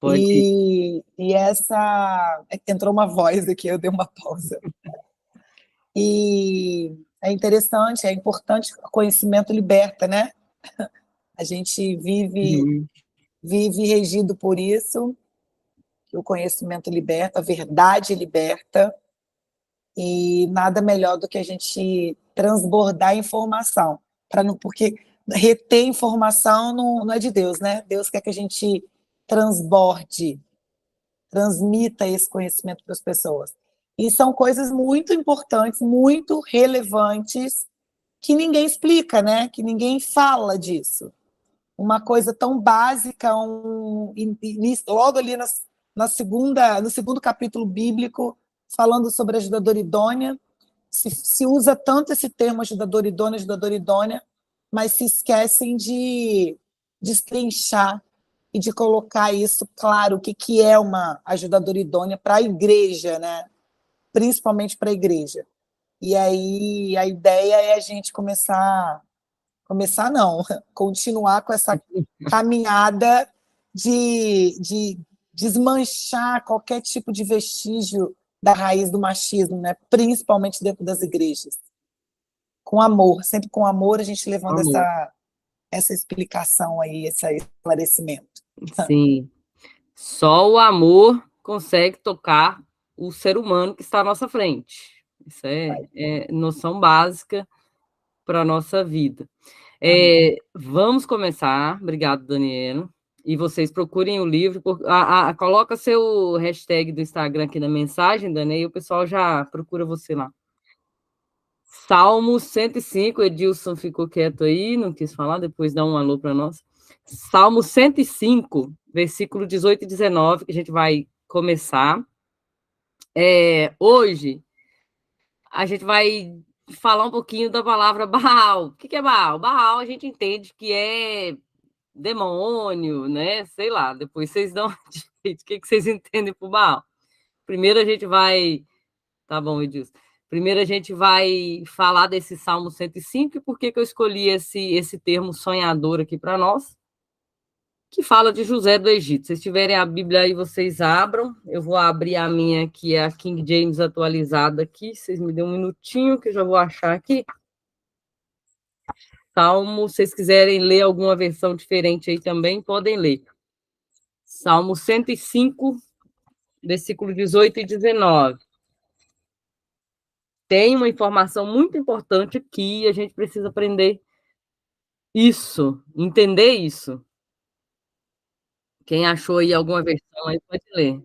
Pode ir. E essa... Entrou uma voz aqui, eu dei uma pausa. E é interessante, é importante, o conhecimento liberta, né? A gente vive regido por isso, que o conhecimento liberta, a verdade liberta, e nada melhor do que a gente transbordar informação, porque reter informação não é de Deus, né? Deus quer que a gente transborde, transmita esse conhecimento para as pessoas. E são coisas muito importantes, muito relevantes, que ninguém explica, né? Que ninguém fala disso. Uma coisa tão básica, logo ali no segundo capítulo bíblico, falando sobre a ajudadora idônea, se usa tanto esse termo ajudadora idônea, mas se esquecem de destrinchar e de colocar isso, claro, o que é uma ajudadora idônea para a igreja, né? Principalmente para a igreja. E aí a ideia é a gente continuar com essa caminhada de desmanchar qualquer tipo de vestígio da raiz do machismo, né? Principalmente dentro das igrejas. Com amor, sempre com amor, a gente levando Amor. essa explicação aí, esse esclarecimento. Sim. Só o amor consegue tocar o ser humano que está à nossa frente. Isso é noção básica para a nossa vida. Vamos começar. Obrigado, Daniela. E vocês procurem o livro. Coloca seu hashtag do Instagram aqui na mensagem, Dani, e o pessoal já procura você lá. Salmo 105, Edilson ficou quieto aí, não quis falar, depois dá um alô para nós. Salmo 105, versículo 18 e 19, que a gente vai começar. Hoje, a gente vai falar um pouquinho da palavra Baal. O que é Baal? Baal a gente entende que é demônio, né? Sei lá, depois vocês dão o que vocês entendem por Baal. Primeiro a gente vai... Tá bom, Edilson. Primeiro a gente vai falar desse Salmo 105 e por que eu escolhi esse termo sonhador aqui para nós, que fala de José do Egito. Se vocês tiverem a Bíblia aí, vocês abram. Eu vou abrir a minha, que é a King James atualizada aqui. Vocês me dêem um minutinho que eu já vou achar aqui. Salmo, se vocês quiserem ler alguma versão diferente aí também, podem ler. Salmo 105, versículo 18 e 19. Tem uma informação muito importante aqui, a gente precisa aprender isso, entender isso. Quem achou aí alguma versão aí pode ler.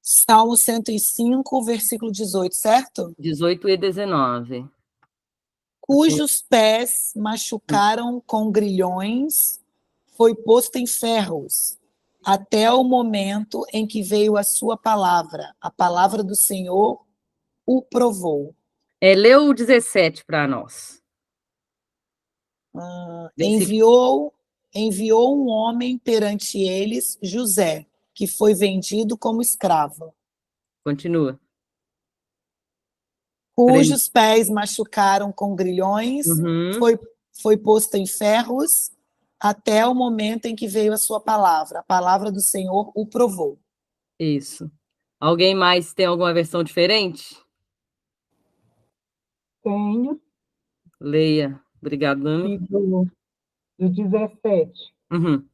Salmo 105, versículo 18, certo? 18 e 19. Cujos pés machucaram com grilhões, foi posto em ferros, até o momento em que veio a sua palavra. A palavra do Senhor o provou. Lê o 17 para nós. Enviou um homem perante eles, José, que foi vendido como escravo. Continua. Cujos pés machucaram com grilhões, Uhum. foi posto em ferros, até o momento em que veio a sua palavra. A palavra do Senhor o provou. Isso. Alguém mais tem alguma versão diferente? Tenho. Leia. Obrigado, Dani. Do 17. Uhum.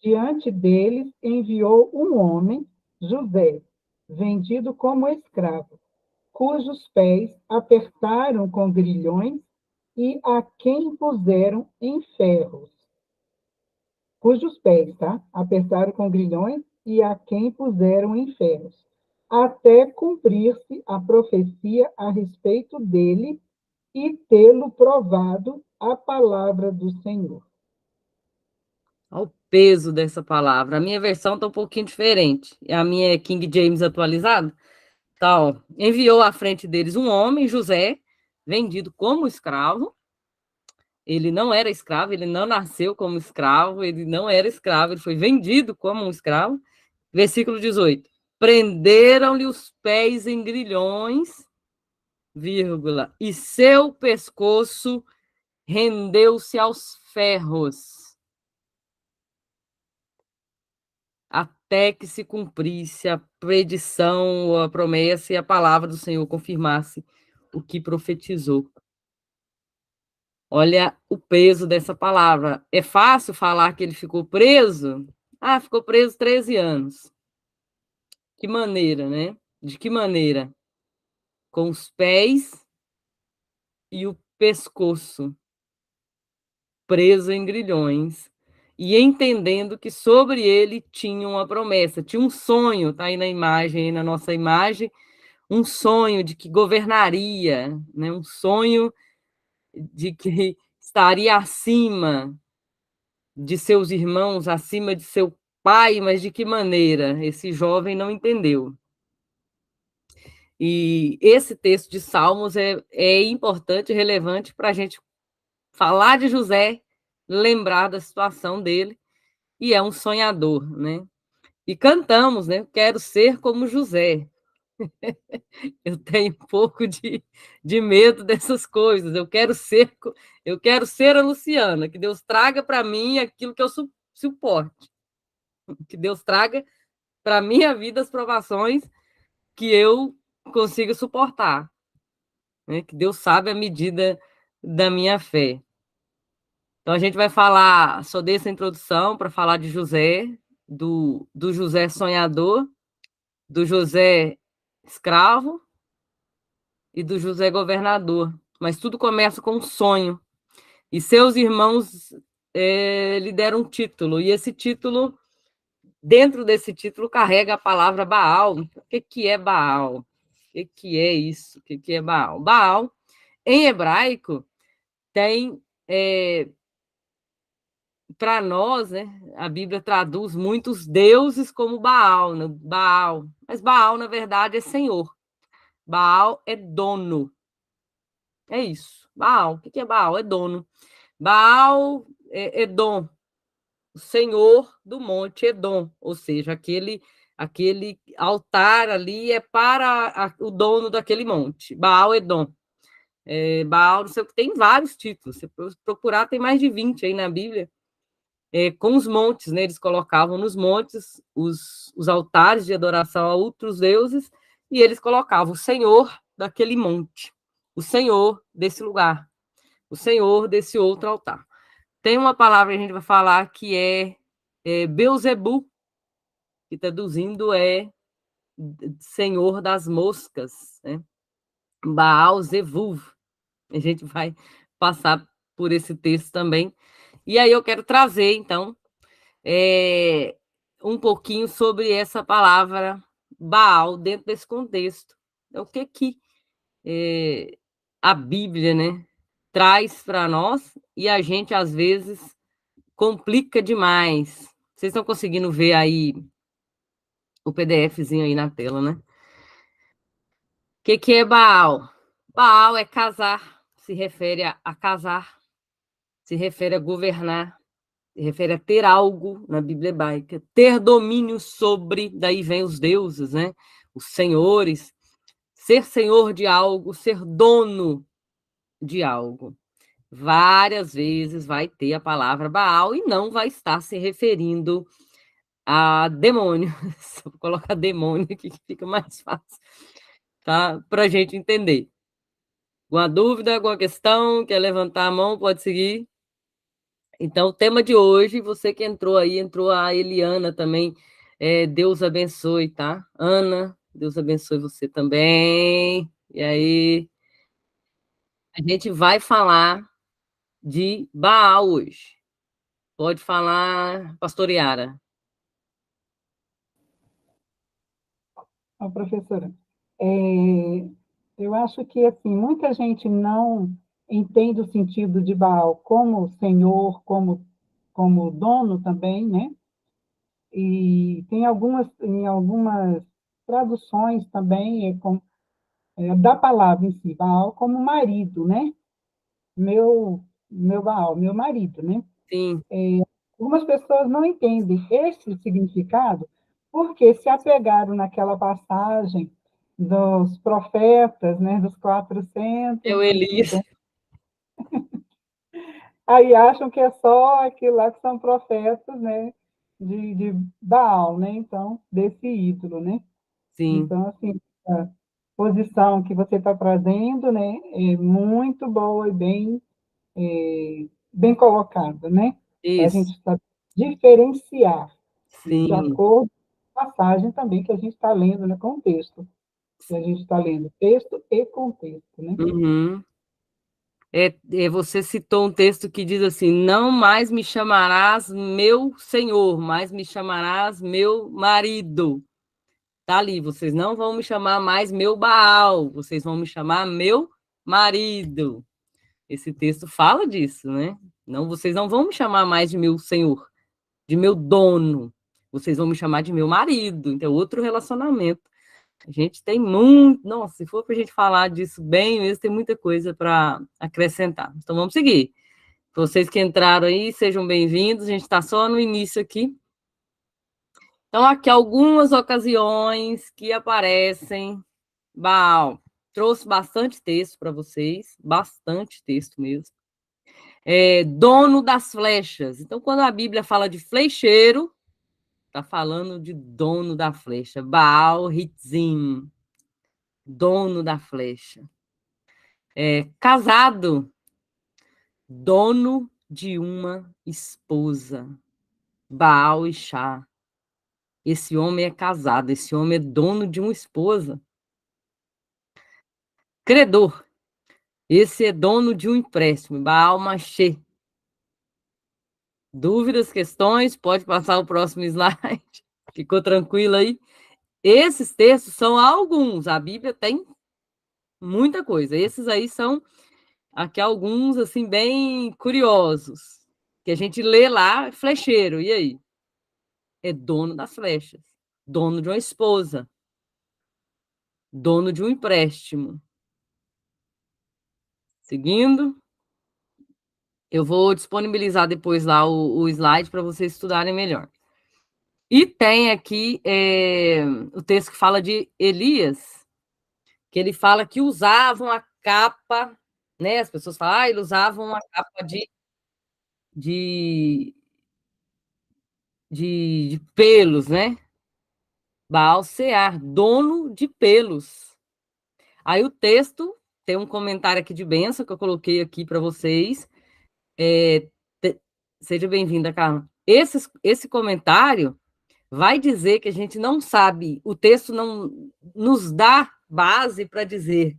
Diante deles enviou um homem, José, vendido como escravo, cujos pés apertaram com grilhões e a quem puseram em ferros. Cujos pés, tá? Apertaram com grilhões e a quem puseram em ferros, até cumprir-se a profecia a respeito dele e tê-lo provado a palavra do Senhor. Olha o peso dessa palavra. A minha versão está um pouquinho diferente. A minha é King James atualizada. Tá, ó. Enviou à frente deles um homem, José, vendido como escravo. Ele não era escravo, ele não nasceu como escravo, ele não era escravo, ele foi vendido como um escravo. Versículo 18. Prenderam-lhe os pés em grilhões, vírgula, e seu pescoço rendeu-se aos ferros, até que se cumprisse a predição, a promessa e a palavra do Senhor confirmasse o que profetizou. Olha o peso dessa palavra. É fácil falar que ele ficou preso? Ah, ficou preso 13 anos. Que maneira, né? De que maneira? Com os pés e o pescoço preso em grilhões e entendendo que sobre ele tinha uma promessa, tinha um sonho, tá aí na imagem, aí na nossa imagem, um sonho de que governaria, né? Um sonho de que estaria acima de seus irmãos, acima de seu pai, mas de que maneira? Esse jovem não entendeu. E esse texto de Salmos é importante e relevante para a gente falar de José, lembrar da situação dele, e é um sonhador, né? E cantamos, né? Quero ser como José. Eu tenho um pouco de medo dessas coisas. Eu quero ser a Luciana, que Deus traga para mim aquilo que eu suporte, que Deus traga para a minha vida as provações que eu consiga suportar, né? Que Deus sabe a medida da minha fé. Então, a gente vai falar, só dessa introdução para falar de José, do José sonhador, do José escravo e do José governador. Mas tudo começa com um sonho. E seus irmãos lhe deram um título. E esse título, dentro desse título, carrega a palavra Baal. O que é Baal? O que é isso? O que é Baal? Baal, em hebraico, tem... para nós, né, a Bíblia traduz muitos deuses como Baal, né? Baal. Mas Baal, na verdade, é senhor. Baal é dono. É isso. Baal. O que é Baal? É dono. Baal é Edom, o senhor do monte Edom, ou seja, aquele altar ali é para o dono daquele monte. Baal Edom. Baal, não sei o que, tem vários títulos. Se procurar, tem mais de 20 aí na Bíblia. Com os montes, né? Eles colocavam nos montes os altares de adoração a outros deuses e eles colocavam o Senhor daquele monte, o Senhor desse lugar, o Senhor desse outro altar. Tem uma palavra que a gente vai falar que é Beuzebu, que traduzindo é Senhor das moscas, né? Baal Zevuv. A gente vai passar por esse texto também. E aí eu quero trazer, então, um pouquinho sobre essa palavra Baal dentro desse contexto. O que a Bíblia, né, traz para nós e a gente, às vezes, complica demais. Vocês estão conseguindo ver aí o PDFzinho aí na tela, né? O que é Baal? Baal é casar, se refere a casar, se refere a governar, se refere a ter algo na Bíblia hebraica, ter domínio sobre, daí vem os deuses, né? Os senhores, ser senhor de algo, ser dono de algo. Várias vezes vai ter a palavra Baal e não vai estar se referindo a demônio. Só vou colocar demônio aqui que fica mais fácil, tá? Para a gente entender. Alguma dúvida, alguma questão? Quer levantar a mão? Pode seguir. Então, o tema de hoje, você que entrou aí, entrou a Eliana também. Deus abençoe, tá? Ana, Deus abençoe você também. E aí, a gente vai falar de Baal hoje. Pode falar, pastor Yara. Professora, eu acho que assim, muita gente não entende o sentido de Baal como senhor, como dono também, né? E tem em algumas traduções também da palavra em si, Baal como marido, né? Meu Baal, meu marido, né? Sim. Algumas pessoas não entendem esse significado porque se apegaram naquela passagem dos profetas, né, dos 450, Elias. aí acham que é só aquilo lá que são profetas, né, de Baal, né, então, desse ídolo, né? Sim, Então, assim, a posição que você está trazendo, né, é muito boa e bem colocada, né? Para a isso, gente saber diferenciar, de sim. acordo com a passagem também que a gente está lendo, né, contexto. Que a gente está lendo texto e contexto, né? Uhum. Você citou um texto que diz assim: não mais me chamarás meu senhor, mas me chamarás meu marido. Tá ali, vocês não vão me chamar mais meu Baal, vocês vão me chamar meu marido. Esse texto fala disso, né? Não, vocês não vão me chamar mais de meu senhor, de meu dono. Vocês vão me chamar de meu marido. Então, outro relacionamento. A gente tem muito. Nossa, se for para a gente falar disso bem mesmo, tem muita coisa para acrescentar. Então, vamos seguir. Vocês que entraram aí, sejam bem-vindos. A gente está só no início aqui. Então, aqui algumas ocasiões que aparecem. Baal. Trouxe bastante texto para vocês, bastante texto mesmo. Dono das flechas. Então, quando a Bíblia fala de flecheiro, está falando de dono da flecha. Baal Hitzim, dono da flecha. Casado, dono de uma esposa. Baal e Chá. Esse homem é casado, esse homem é dono de uma esposa. Credor, esse é dono de um empréstimo. Baal Machê. Dúvidas, questões? Pode passar o próximo slide. Ficou tranquilo aí? Esses textos são alguns. A Bíblia tem muita coisa. Esses aí são aqui alguns assim bem curiosos que a gente lê lá, flecheiro. E aí? É dono das flechas, dono de uma esposa, dono de um empréstimo. Seguindo, eu vou disponibilizar depois lá o slide para vocês estudarem melhor. E tem aqui o texto que fala de Elias, que ele fala que usavam a capa, né? As pessoas falam, ele usava uma capa de, de pelos, né? Baal-Sear, dono de pelos. Aí o texto tem um comentário aqui de bênção que eu coloquei aqui para vocês. Seja bem-vinda, Carla. Esse comentário vai dizer que a gente não sabe, o texto não nos dá base para dizer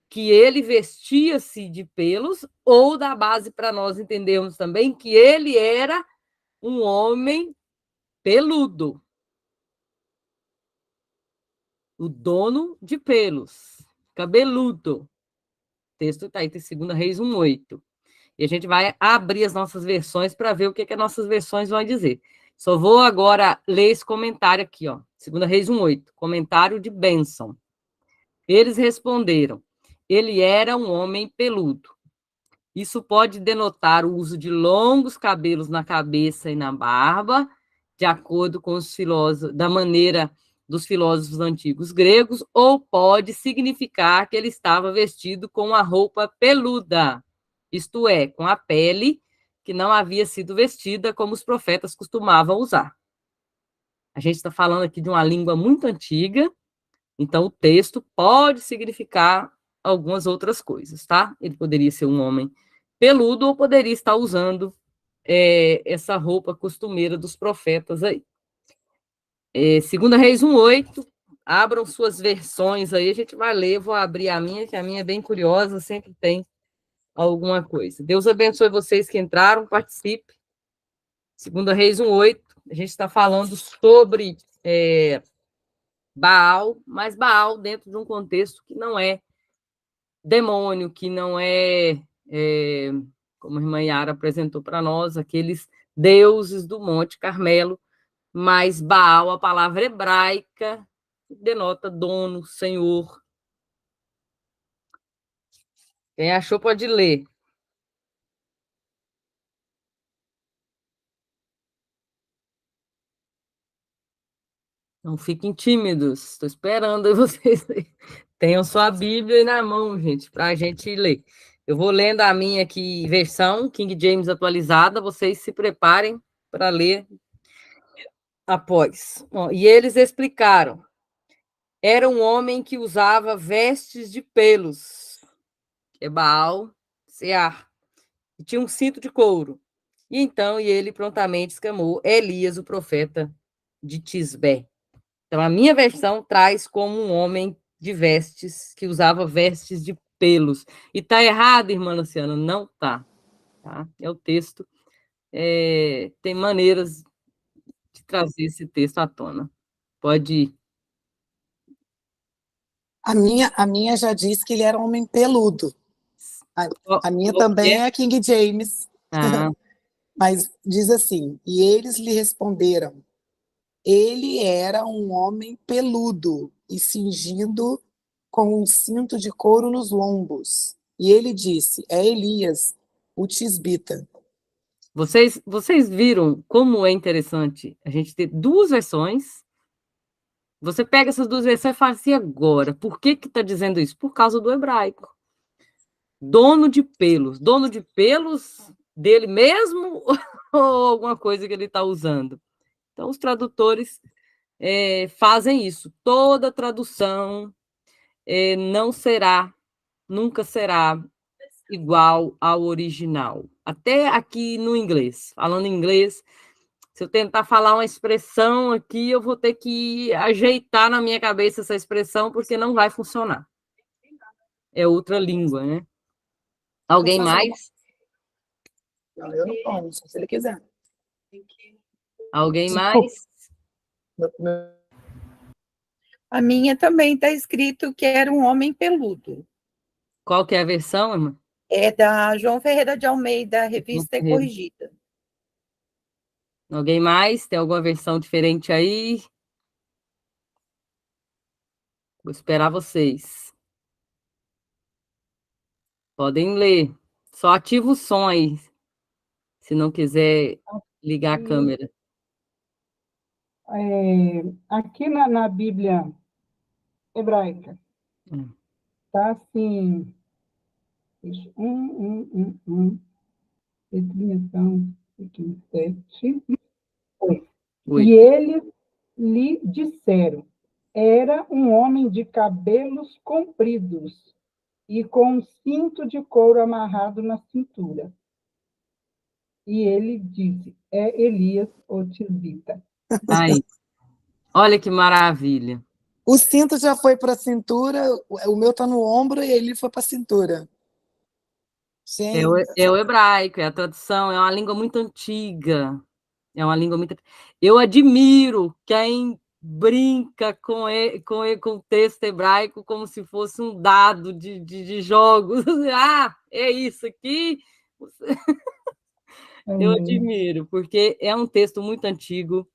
que ele vestia-se de pelos, ou dá base para nós entendermos também que ele era um homem peludo, o dono de pelos, cabeludo. O texto está aí, tem 2 Reis 1:8. E a gente vai abrir as nossas versões para ver o que as nossas versões vão dizer. Só vou agora ler esse comentário aqui, ó. 2 Reis 1:8, comentário de Benson. Eles responderam: ele era um homem peludo. Isso pode denotar o uso de longos cabelos na cabeça e na barba, de acordo com os filósofos, da maneira dos filósofos antigos gregos, ou pode significar que ele estava vestido com uma roupa peluda, isto é, com a pele que não havia sido vestida como os profetas costumavam usar. A gente está falando aqui de uma língua muito antiga, então o texto pode significar algumas outras coisas, tá? Ele poderia ser um homem peludo ou poderia estar usando essa roupa costumeira dos profetas aí. 2 Reis 1:8, abram suas versões aí, a gente vai ler, vou abrir a minha, que a minha é bem curiosa, sempre tem alguma coisa. Deus abençoe vocês que entraram, participe. 2 Reis 1:8, a gente está falando sobre Baal, mas Baal dentro de um contexto que não é demônio, que não como a irmã Yara apresentou para nós, aqueles deuses do Monte Carmelo, mas Baal, a palavra hebraica, denota dono, senhor. Quem achou pode ler. Não fiquem tímidos, estou esperando vocês tenham sua Bíblia aí na mão, gente, para a gente ler. Eu vou lendo a minha aqui, versão King James atualizada, vocês se preparem para ler após. Bom, e eles explicaram. Era um homem que usava vestes de pelos, que é Baal, Sear, e tinha um cinto de couro. E então ele prontamente exclamou, Elias, o profeta de Tisbé. Então, a minha versão traz como um homem de vestes, que usava vestes de pelos. E está errado, irmã Luciana? Não está. Tá? É o texto. Tem maneiras de trazer esse texto à tona. Pode ir. A minha já disse que ele era um homem peludo. A minha também é King James. Ah, Mas diz assim: e eles lhe responderam: ele era um homem peludo e cingido com um cinto de couro nos lombos. E ele disse: é Elias, o tisbita. vocês viram como é interessante a gente ter duas versões? Você pega essas duas versões e fala assim, agora, por que está dizendo isso? Por causa do hebraico. Dono de pelos dele mesmo ou alguma coisa que ele está usando? Então, os tradutores fazem isso. Toda tradução não será, nunca será igual ao original. Até aqui no inglês. Falando em inglês, se eu tentar falar uma expressão aqui, eu vou ter que ajeitar na minha cabeça essa expressão, porque não vai funcionar. É outra língua, né? Alguém mais? Não, eu não tomo, só se ele quiser. Alguém mais? A minha também está escrito que era um homem peludo. Qual que é a versão, irmã? É da João Ferreira de Almeida, Revista e Corrigida. Alguém mais? Tem alguma versão diferente aí? Vou esperar vocês. Podem ler. Só ativa o som aí, se não quiser ligar a câmera. Aqui na Bíblia hebraica, tá assim, definição, aqui, 7, 8. E eles lhe disseram, era um homem de cabelos compridos e com um cinto de couro amarrado na cintura. E ele disse, é Elias, o tisbita. Aí. Olha que maravilha. O cinto já foi para a cintura, o meu está no ombro e ele foi para a cintura. É o hebraico, é a tradução, é uma língua muito antiga. É uma língua muito. Eu admiro quem brinca com o texto hebraico como se fosse um dado de jogos. Ah, é isso aqui. Eu admiro, porque é um texto muito antigo.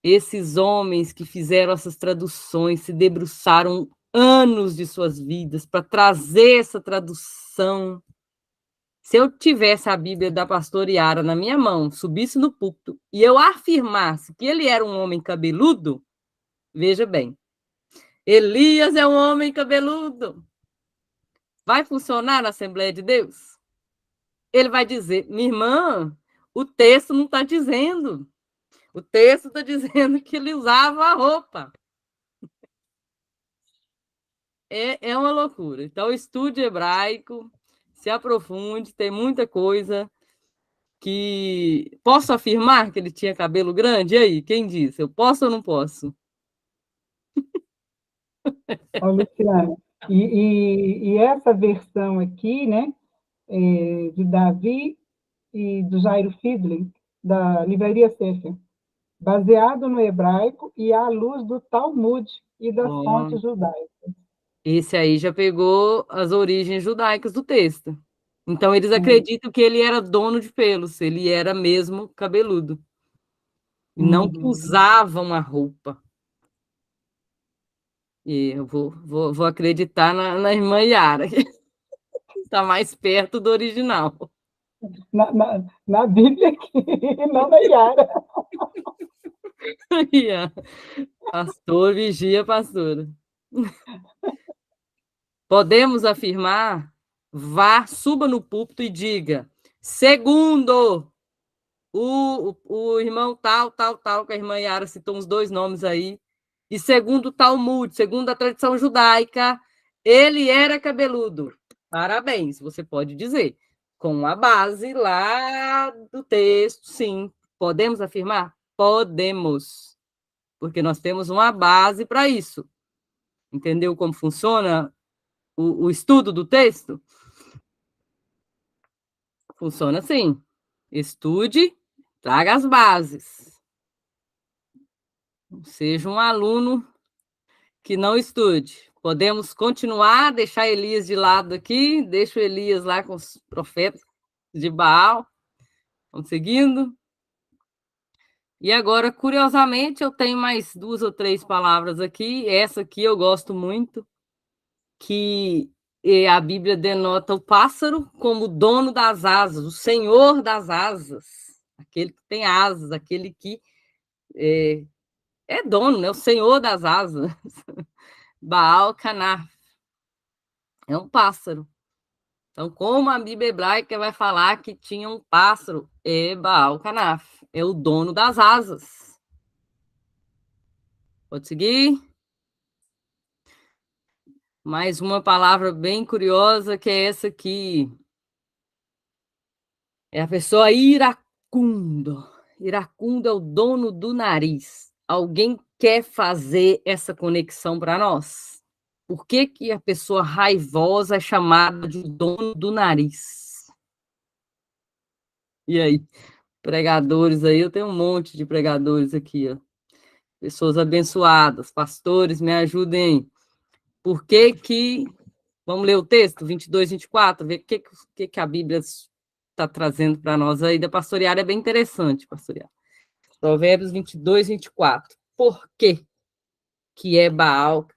Esses homens que fizeram essas traduções se debruçaram anos de suas vidas para trazer essa tradução. Se eu tivesse a Bíblia da pastora Yara na minha mão, subisse no púlpito e eu afirmasse que ele era um homem cabeludo, veja bem, Elias é um homem cabeludo. Vai funcionar na Assembleia de Deus? Ele vai dizer, minha irmã, o texto não está dizendo. O texto está dizendo que ele usava a roupa. É uma loucura. Então, estude hebraico, se aprofunde, tem muita coisa que... Posso afirmar que ele tinha cabelo grande? E aí, quem disse? Eu posso ou não posso? Ô, Luciana, e essa versão aqui, né, de Davi e do Jairo Fidlin, da Livraria Sefer, baseado no hebraico e à luz do Talmud e das fontes judaicas. Esse aí já pegou as origens judaicas do texto. Então, eles acreditam que ele era dono de pelos, ele era mesmo cabeludo. E não que usava uma roupa. E eu vou acreditar na irmã Yara, que está mais perto do original. Na Bíblia aqui, não na Yara. Pastor, vigia, pastora. Podemos afirmar suba no púlpito e diga: segundo o irmão tal, que a irmã Yara citou uns 2 nomes aí, e segundo o Talmud, segundo a tradição judaica, ele era cabeludo. Parabéns, você pode dizer. Com a base lá do texto, sim. Podemos afirmar? Podemos. Porque nós temos uma base para isso. Entendeu como funciona o estudo do texto? Funciona assim. Estude, traga as bases. Seja um aluno que não estude. Podemos continuar, deixar Elias de lado aqui, deixa o Elias lá com os profetas de Baal. Vamos seguindo. E agora, curiosamente, eu tenho mais 2 ou 3 palavras aqui. Essa aqui eu gosto muito, que a Bíblia denota o pássaro como dono das asas, o senhor das asas, aquele que tem asas, aquele que é dono, né? O senhor das asas. Baal Canaf. É um pássaro. Então, como a Bíblia hebraica vai falar que tinha um pássaro, é Baal Canaf, é o dono das asas. Pode seguir? Mais uma palavra bem curiosa, que é essa aqui. É a pessoa iracundo. Iracundo é o dono do nariz. Alguém quer fazer essa conexão para nós? Por que que a pessoa raivosa é chamada de dono do nariz? E aí? Pregadores aí, eu tenho um monte de pregadores aqui, ó. Pessoas abençoadas, pastores, me ajudem. Por que que... Vamos ler o texto, 22, 24, ver o que a Bíblia está trazendo para nós aí. Da pastoreada é bem interessante, pastoreada. Provérbios 22, 24. Por que é Baal?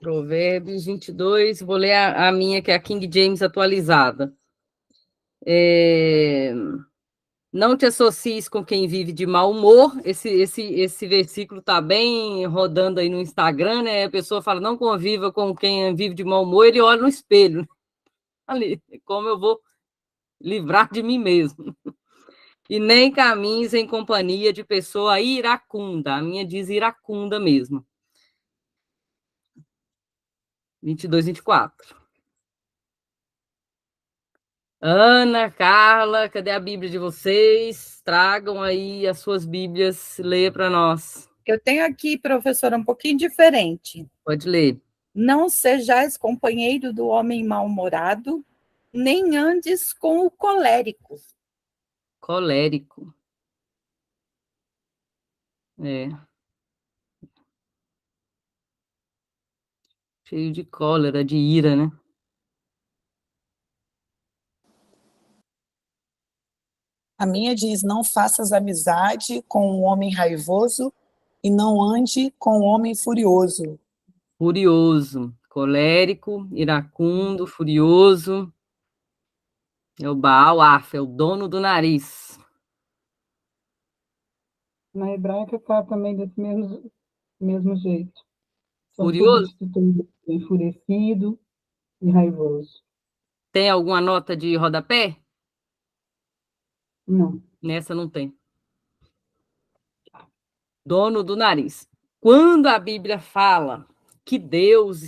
Provérbios 22, vou ler a minha, que é a King James atualizada. Não te associes com quem vive de mau humor. Esse versículo está bem rodando aí no Instagram, né? A pessoa fala, não conviva com quem vive de mau humor, ele olha no espelho. Ali, como eu vou livrar de mim mesmo. E nem caminhes em companhia de pessoa iracunda. A minha diz iracunda mesmo. 22, 24. Ana, Carla, cadê a Bíblia de vocês? Tragam aí as suas Bíblias, leia para nós. Eu tenho aqui, professora, um pouquinho diferente. Pode ler. Não sejais companheiro do homem mal-humorado, nem andes com o colérico. Colérico. Cheio de cólera, de ira, né? A minha diz: não faças amizade com um homem raivoso e não ande com um homem furioso. Furioso, colérico, iracundo, furioso. É o Baal, é o dono do nariz. Na hebraica está também desse mesmo jeito. São Furioso? substituídos enfurecido e raivoso. Tem alguma nota de rodapé? Não. Nessa não tem. Dono do nariz. Quando a Bíblia fala que Deus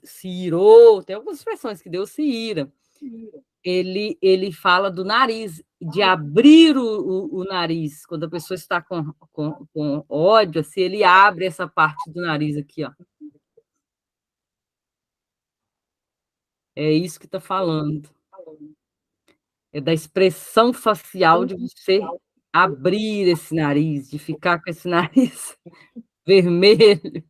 se irou, tem algumas expressões que Deus se ira. Ele fala do nariz, de abrir o nariz. Quando a pessoa está com ódio, assim, ele abre essa parte do nariz aqui, ó. É isso que está falando. É da expressão facial de você abrir esse nariz, de ficar com esse nariz vermelho.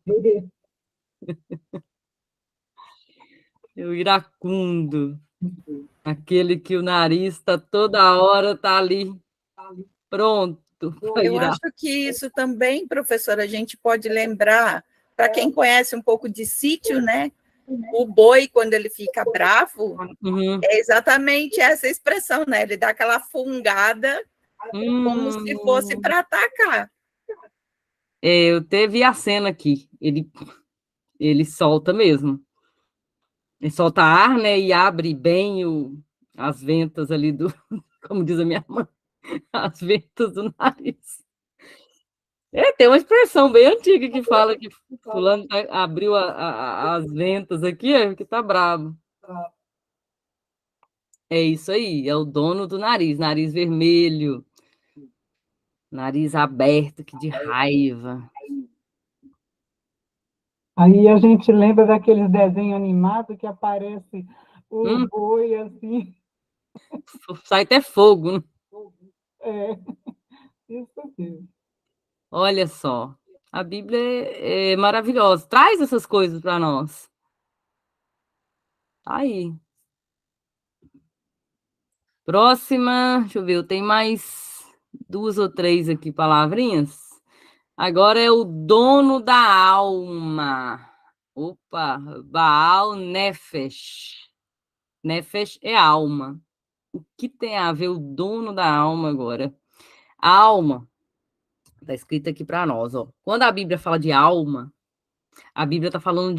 O iracundo. Aquele que o nariz está toda hora, está ali, pronto. Eu acho que isso também, professora, a gente pode lembrar, para quem conhece um pouco de sítio, né? O boi, quando ele fica bravo, é exatamente essa expressão, né? Ele dá aquela fungada como se fosse para atacar. Eu até vi a cena aqui. Ele solta mesmo. Ele solta ar, né? E abre bem as ventas ali do, como diz a minha mãe, as ventas do nariz. Tem uma expressão bem antiga que fala que fulano abriu as ventas aqui, que tá bravo. É isso aí, é o dono do nariz vermelho, nariz aberto, que de raiva. Aí a gente lembra daqueles desenhos animados que aparece o boi assim. Sai até fogo, né? É, isso mesmo. Olha só, a Bíblia é maravilhosa, traz essas coisas para nós. Tá aí. Próxima, deixa eu ver, eu tenho mais 2 ou 3 aqui palavrinhas. Agora é o dono da alma. Opa, Baal Nefesh. Nefesh é alma. O que tem a ver o dono da alma agora? A alma, está escrito aqui para nós, ó. Quando a Bíblia fala de alma, a Bíblia está falando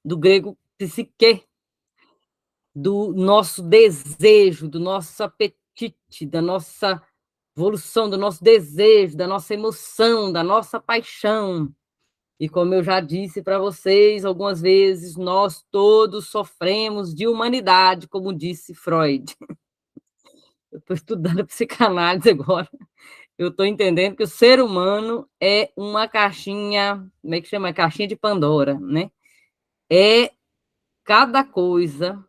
do grego psique, do nosso desejo, do nosso apetite, da nossa evolução, do nosso desejo, da nossa emoção, da nossa paixão. E como eu já disse para vocês algumas vezes, nós todos sofremos de humanidade, como disse Freud. Eu estou estudando psicanálise agora. Eu estou entendendo que o ser humano é uma caixinha, como é que chama? Caixinha de Pandora, né? É cada coisa.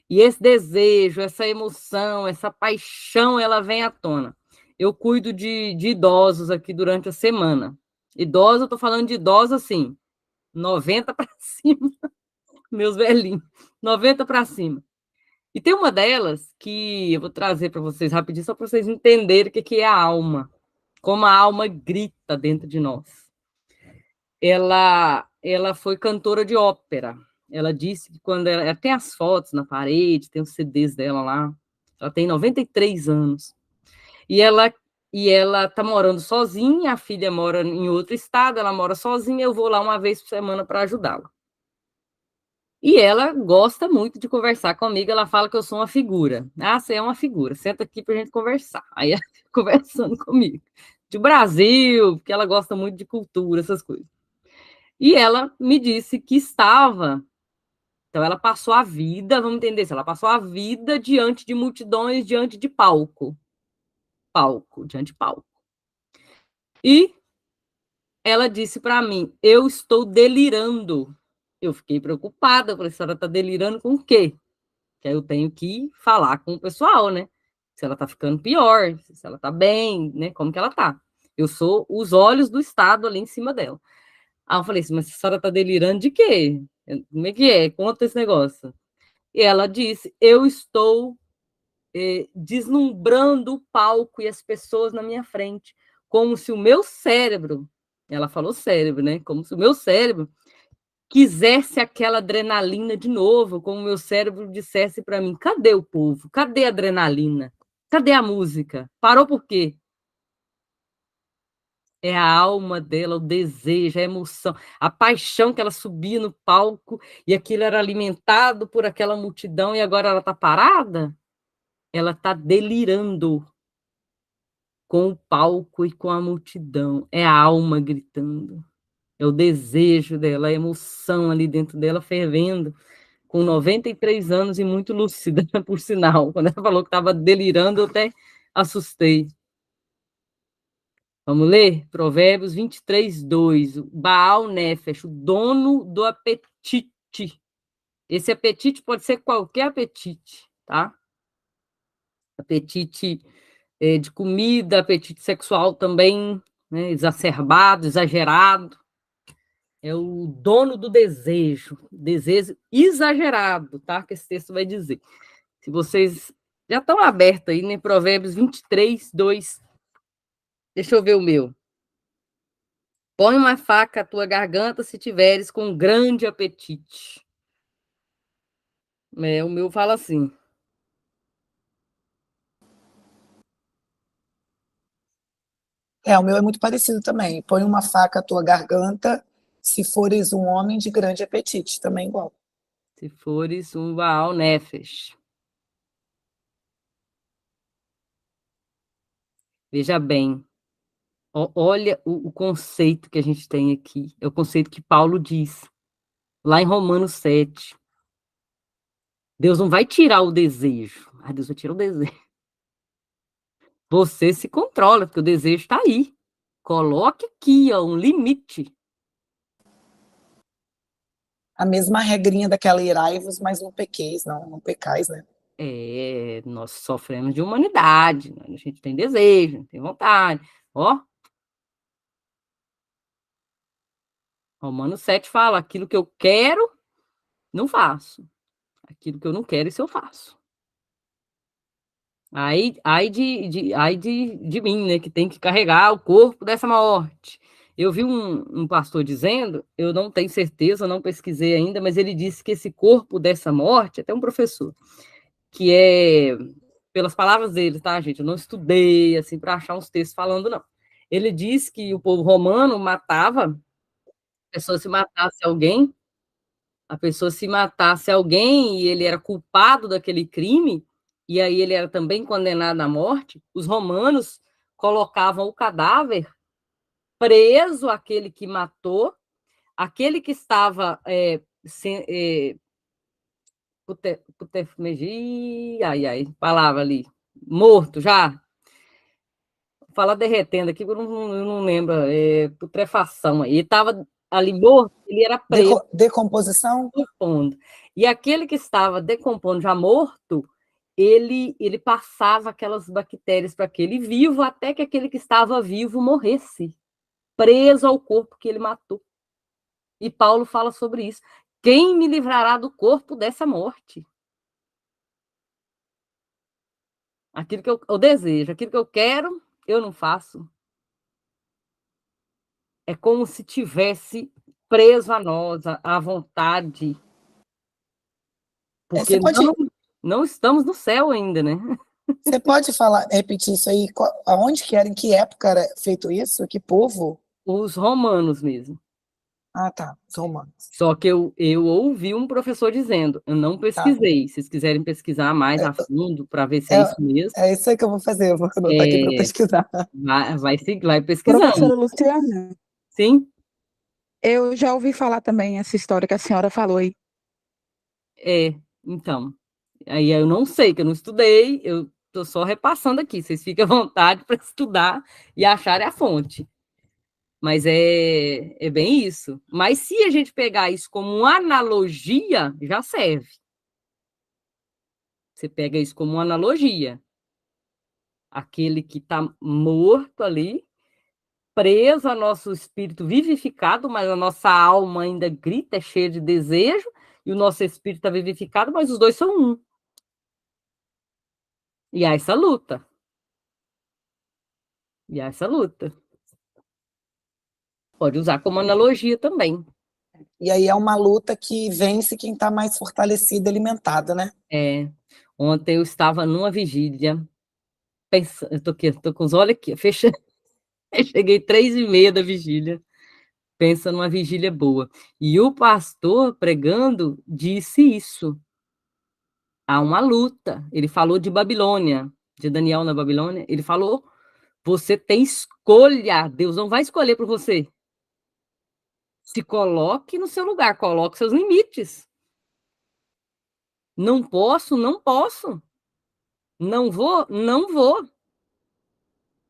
E esse desejo, essa emoção, essa paixão, ela vem à tona. Eu cuido de idosos aqui durante a semana. Idosos, eu estou falando de idosos assim, 90 para cima, meus velhinhos, 90 para cima. E tem uma delas que eu vou trazer para vocês rapidinho, só para vocês entenderem o que é a alma, como a alma grita dentro de nós. Ela foi cantora de ópera. Ela disse que quando ela tem as fotos na parede, tem os CDs dela lá. Ela tem 93 anos. E ela tá morando sozinha, a filha mora em outro estado, ela mora sozinha, eu vou lá uma vez por semana para ajudá-la. E ela gosta muito de conversar comigo, ela fala que eu sou uma figura. Ah, você é uma figura, senta aqui para a gente conversar. Aí ela fica conversando comigo. De Brasil, porque ela gosta muito de cultura, essas coisas. E ela me disse que estava. Então, ela passou a vida, vamos entender isso, ela passou a vida diante de multidões, diante de palco. Diante de palco. E ela disse para mim: eu estou delirando. Eu fiquei preocupada, falei: a senhora está delirando com o quê? Que aí eu tenho que falar com o pessoal, né? Se ela está ficando pior, se ela está bem, né? Como que ela está? Eu sou os olhos do Estado ali em cima dela. Aí eu falei assim, mas a senhora está delirando de quê? Como é que é? Conta esse negócio. E ela disse, eu estou deslumbrando o palco e as pessoas na minha frente, como se o meu cérebro, ela falou cérebro, né? Como se o meu cérebro quisesse aquela adrenalina de novo, como o meu cérebro dissesse para mim, cadê o povo? Cadê a adrenalina? Cadê a música? Parou por quê? É a alma dela, o desejo, a emoção, a paixão que ela subia no palco e aquilo era alimentado por aquela multidão e agora ela está parada? Ela está delirando com o palco e com a multidão. É a alma gritando. É o desejo dela, a emoção ali dentro dela fervendo, com 93 anos e muito lúcida, por sinal. Quando ela falou que estava delirando, eu até assustei. Vamos ler? Provérbios 23, 2. Baal Nefesh, o dono do apetite. Esse apetite pode ser qualquer apetite, tá? Apetite de comida, apetite sexual também, né? Exacerbado, exagerado. É o dono do desejo exagerado, tá? Que esse texto vai dizer. Se vocês já estão abertos aí, né? Provérbios 23, 2. Deixa eu ver o meu. Põe uma faca à tua garganta se tiveres com grande apetite. O meu fala assim. O meu é muito parecido também. Põe uma faca à tua garganta, se fores um homem de grande apetite, também igual. Se fores um Baal Nefesh. Veja bem, olha o conceito que a gente tem aqui. É o conceito que Paulo diz, lá em Romanos 7. Deus não vai tirar o desejo. Deus vai tirar o desejo. Você se controla, porque o desejo está aí. Coloque aqui, ó, um limite. A mesma regrinha daquela irai-vos, mas não pequeis, não pecais, né? Nós sofremos de humanidade, né? A gente tem desejo, tem vontade. Ó, Romanos 7 fala, aquilo que eu quero, não faço. Aquilo que eu não quero, isso eu faço. Ai de mim, né, que tem que carregar o corpo dessa morte. Eu vi um pastor dizendo, eu não tenho certeza, não pesquisei ainda, mas ele disse que esse corpo dessa morte, até um professor, que é, pelas palavras dele, tá, gente? Eu não estudei, assim, para achar uns textos falando, não. Ele disse que o povo romano matava, a pessoa se matasse alguém e ele era culpado daquele crime, e aí ele era também condenado à morte, os romanos colocavam o cadáver preso àquele que matou, aquele que estava palavra ali, morto já, vou falar derretendo aqui, porque eu não lembro, putrefação, aí, ele estava ali morto, ele era preso. Decomposição? Decompondo. E aquele que estava decompondo, já morto, ele passava aquelas bactérias para aquele vivo, até que aquele que estava vivo morresse, preso ao corpo que ele matou. E Paulo fala sobre isso. Quem me livrará do corpo dessa morte? Aquilo que eu desejo, aquilo que eu quero, eu não faço. É como se tivesse preso a nós, a vontade. Porque não estamos no céu ainda, né? Você pode repetir isso aí? Aonde que era, em que época era feito isso? Que povo? Os romanos mesmo. Ah, tá, os romanos. Só que eu ouvi um professor dizendo, eu não pesquisei. Se vocês quiserem pesquisar mais a fundo para ver se é isso mesmo. É isso aí que eu vou fazer, eu vou anotar aqui para pesquisar. Vai pesquisando. Professora Luciana. Sim? Eu já ouvi falar também essa história que a senhora falou aí. Então. Aí eu não sei, que eu não estudei, eu estou só repassando aqui. Vocês fiquem à vontade para estudar e acharem a fonte. Mas é bem isso. Mas se a gente pegar isso como uma analogia, já serve. Você pega isso como uma analogia. Aquele que está morto ali, preso ao nosso espírito vivificado, mas a nossa alma ainda grita, é cheia de desejo, e o nosso espírito está vivificado, mas os dois são um. E há essa luta. Pode usar como analogia também. E aí é uma luta que vence quem está mais fortalecido, alimentado, né? Ontem eu estava numa vigília, pensando, eu tô com os olhos aqui, fechando. Cheguei 3h30 da vigília, pensa numa vigília boa. E o pastor, pregando, disse isso. Há uma luta. Ele falou de Babilônia, de Daniel na Babilônia. Ele falou, você tem escolha. Deus não vai escolher por você. Se coloque no seu lugar, coloque seus limites. Não posso, não posso. Não vou, não vou.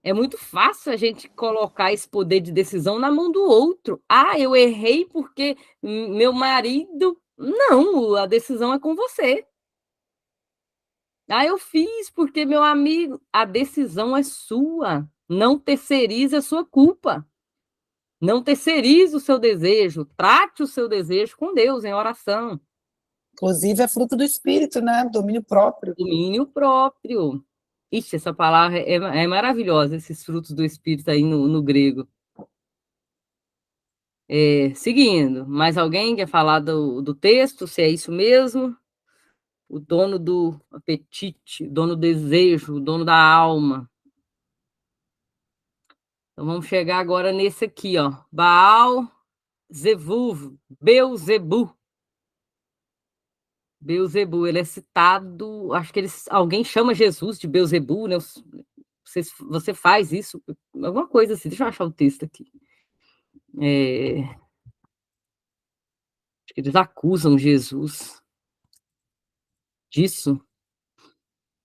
É muito fácil a gente colocar esse poder de decisão na mão do outro. Eu errei porque meu marido... Não, a decisão é com você. Eu fiz porque meu amigo... A decisão é sua. Não terceirize a sua culpa. Não terceirize o seu desejo. Trate o seu desejo com Deus em oração. Inclusive é fruto do espírito, né? Domínio próprio. Domínio próprio. Ixi, essa palavra é maravilhosa, esses frutos do espírito aí no grego. Seguindo, mais alguém quer falar do texto, se é isso mesmo? O dono do apetite, o dono do desejo, o dono da alma. Então, vamos chegar agora nesse aqui, ó. Baal, Zevuv, Beuzebu. Beuzebu, ele é citado, acho que alguém chama Jesus de Beuzebu, né? Você faz isso, alguma coisa assim. Deixa eu achar o texto aqui. Acho que eles acusam Jesus disso.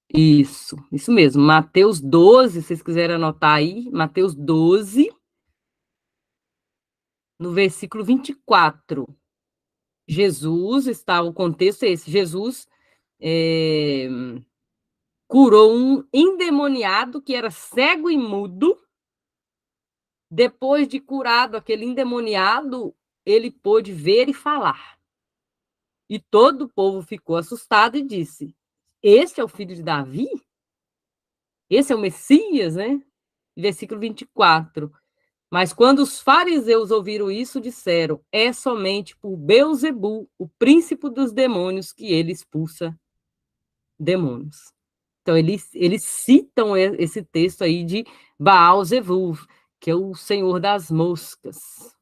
Isso mesmo. Mateus 12, se vocês quiserem anotar aí, Mateus 12, no versículo 24. Jesus, o contexto é esse, Jesus curou um endemoniado que era cego e mudo. Depois de curado aquele endemoniado, ele pôde ver e falar. E todo o povo ficou assustado e disse: Esse é o filho de Davi? Esse é o Messias, né? Versículo 24. Mas quando os fariseus ouviram isso, disseram: É somente por Beuzebu, o príncipe dos demônios, que ele expulsa demônios. Então, eles citam esse texto aí de Baal-Zevuv, que é o senhor das moscas.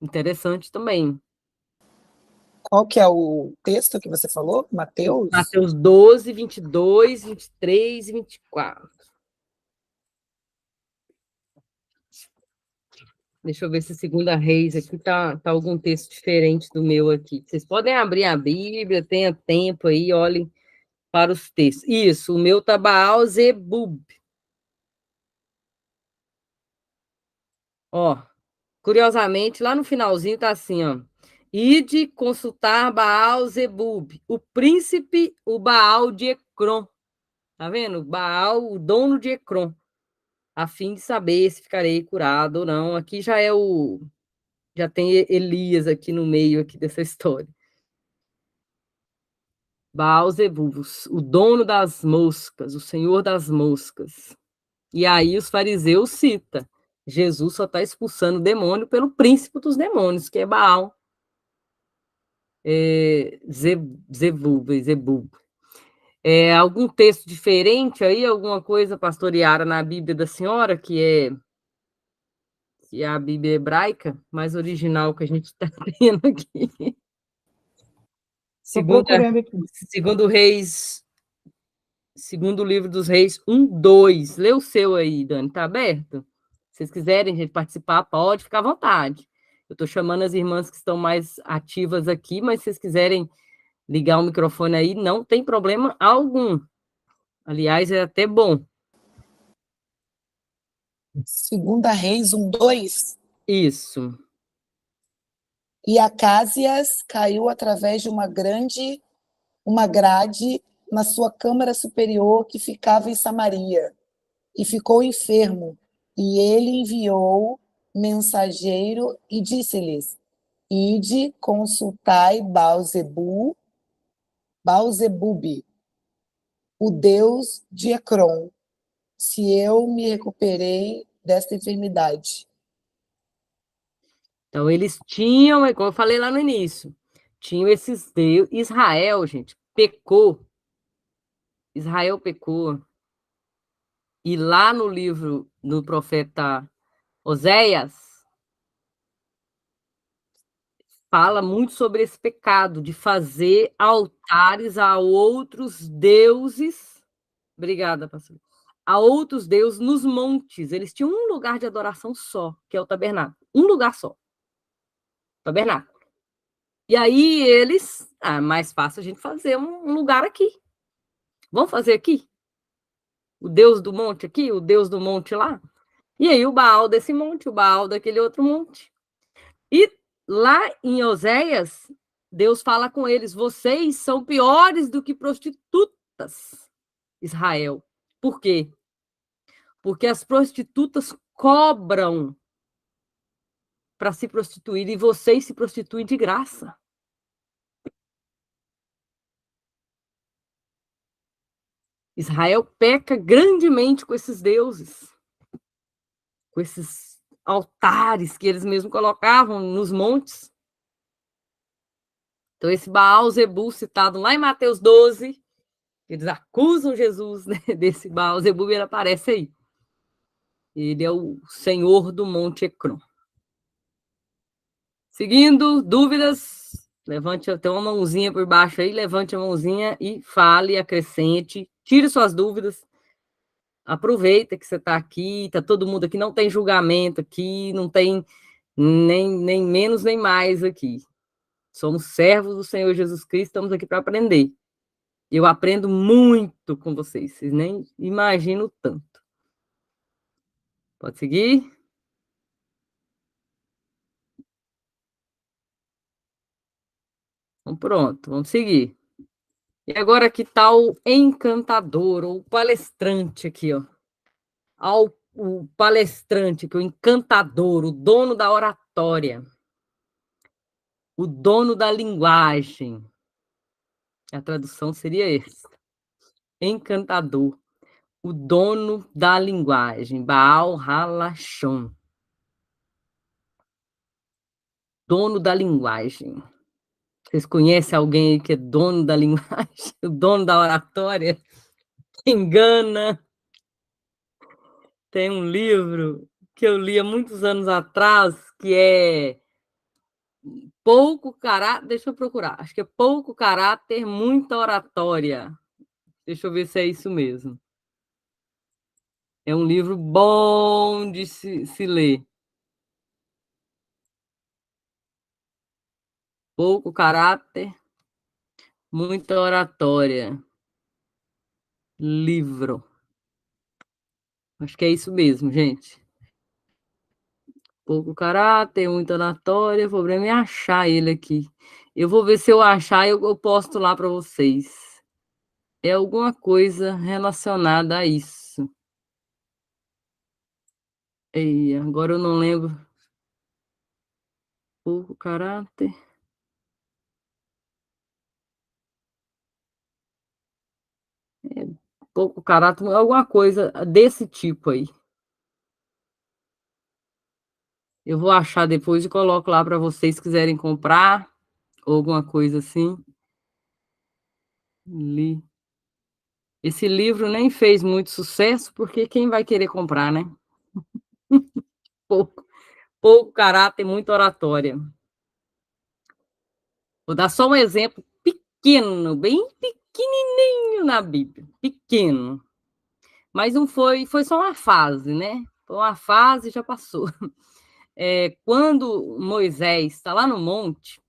Interessante também. Qual que é o texto que você falou? Mateus? Mateus 12, 22, 23 e 24. Deixa eu ver se Segunda Reis aqui tá algum texto diferente do meu aqui. Vocês podem abrir a Bíblia, tenha tempo aí, olhem para os textos. Isso, o meu tá Baal-Zebub. Ó, curiosamente, lá no finalzinho tá assim, ó. Ide consultar Baal-Zebub, o príncipe, o Baal de Ecrom. Tá vendo? Baal, o dono de Ecrom. A fim de saber se ficarei curado ou não. Aqui já tem Elias aqui no meio aqui dessa história. Baal-Zebub, o dono das moscas, o senhor das moscas. E aí os fariseus citam, Jesus só está expulsando o demônio pelo príncipe dos demônios, que é Baal. Zebub. Algum texto diferente aí, alguma coisa pastoreada na Bíblia da senhora, que é a Bíblia hebraica, mais original que a gente está tendo aqui. Segundo livro dos Reis 1, 2. Lê o seu aí, Dani, tá aberto? Se vocês quiserem, gente, participar, pode ficar à vontade. Eu estou chamando as irmãs que estão mais ativas aqui, mas se vocês quiserem ligar o microfone aí, não tem problema algum. Aliás, é até bom. Segunda Reis 1, 2. Isso. E Acásias caiu através de uma grade na sua câmara superior que ficava em Samaria, e ficou enfermo. E ele enviou mensageiro e disse-lhes: Ide, consultai Baal-Zebub, o deus de Ecrom, se eu me recuperei desta enfermidade. Então, eles tinham, como eu falei lá no início, tinham esses deuses. Israel, gente, pecou. Israel pecou. E lá no livro do profeta Oséias, fala muito sobre esse pecado de fazer altares a outros deuses. Obrigada, pastor. A outros deuses nos montes. Eles tinham um lugar de adoração só, que é o tabernáculo. Um lugar só. Tabernáculo. E aí eles, mais fácil a gente fazer um lugar aqui. Vamos fazer aqui? O Deus do monte aqui, o Deus do monte lá. E aí o Baal desse monte, o Baal daquele outro monte. E lá em Oséias, Deus fala com eles: vocês são piores do que prostitutas, Israel. Por quê? Porque as prostitutas cobram para se prostituir e vocês se prostituem de graça. Israel peca grandemente com esses deuses, com esses altares que eles mesmos colocavam nos montes. Então, esse Baal-Zebub citado lá em Mateus 12, eles acusam Jesus, né, desse Baal-Zebub, ele aparece aí. Ele é o Senhor do Monte Ecrom. Seguindo, dúvidas? Levante até uma mãozinha por baixo aí, levante a mãozinha e fale, acrescente, tire suas dúvidas. Aproveita que você está aqui, está todo mundo aqui, não tem julgamento aqui, não tem nem menos nem mais aqui. Somos servos do Senhor Jesus Cristo, estamos aqui para aprender. Eu aprendo muito com vocês nem imaginam tanto. Pode seguir? Então, pronto, vamos seguir. E agora que tal o encantador, ou palestrante aqui, ó. O palestrante, que é o encantador, o dono da oratória, o dono da linguagem. A tradução seria essa. Encantador, o dono da linguagem, Baal Halachon. Dono da linguagem. Vocês conhecem alguém aí que é dono da linguagem, o dono da oratória? Engana. Tem um livro que eu li há muitos anos atrás, que é Pouco Caráter, deixa eu procurar, acho que é Pouco Caráter, Muita Oratória. Deixa eu ver se é isso mesmo. É um livro bom de se ler. Pouco caráter, muita oratória. Livro. Acho que é isso mesmo, gente. Pouco caráter, muita oratória. O problema é achar ele aqui. Eu vou ver se eu achar, eu posto lá para vocês. É alguma coisa relacionada a isso. E agora eu não lembro. Pouco caráter. Pouco caráter, alguma coisa desse tipo aí. Eu vou achar depois e coloco lá para vocês quiserem comprar, ou alguma coisa assim. Li. Esse livro nem fez muito sucesso, porque quem vai querer comprar, né? Pouco caráter, muita oratória. Vou dar só um exemplo pequeno, bem pequenininho na Bíblia. Pequeno. Mas não foi só uma fase, né? Foi uma fase e já passou. Quando Moisés está lá no monte,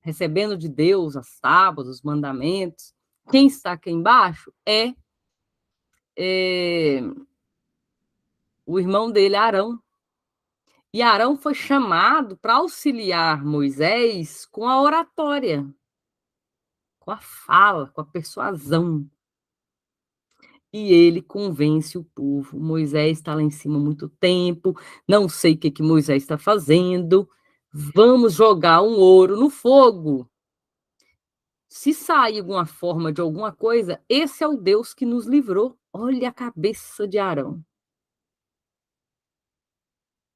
recebendo de Deus as tábuas, os mandamentos, quem está aqui embaixo é o irmão dele, Arão. E Arão foi chamado para auxiliar Moisés com a oratória, com a fala, com a persuasão. E ele convence o povo. Moisés está lá em cima há muito tempo, não sei o que Moisés está fazendo, vamos jogar um ouro no fogo. Se sair alguma forma de alguma coisa, esse é o Deus que nos livrou. Olha a cabeça de Arão.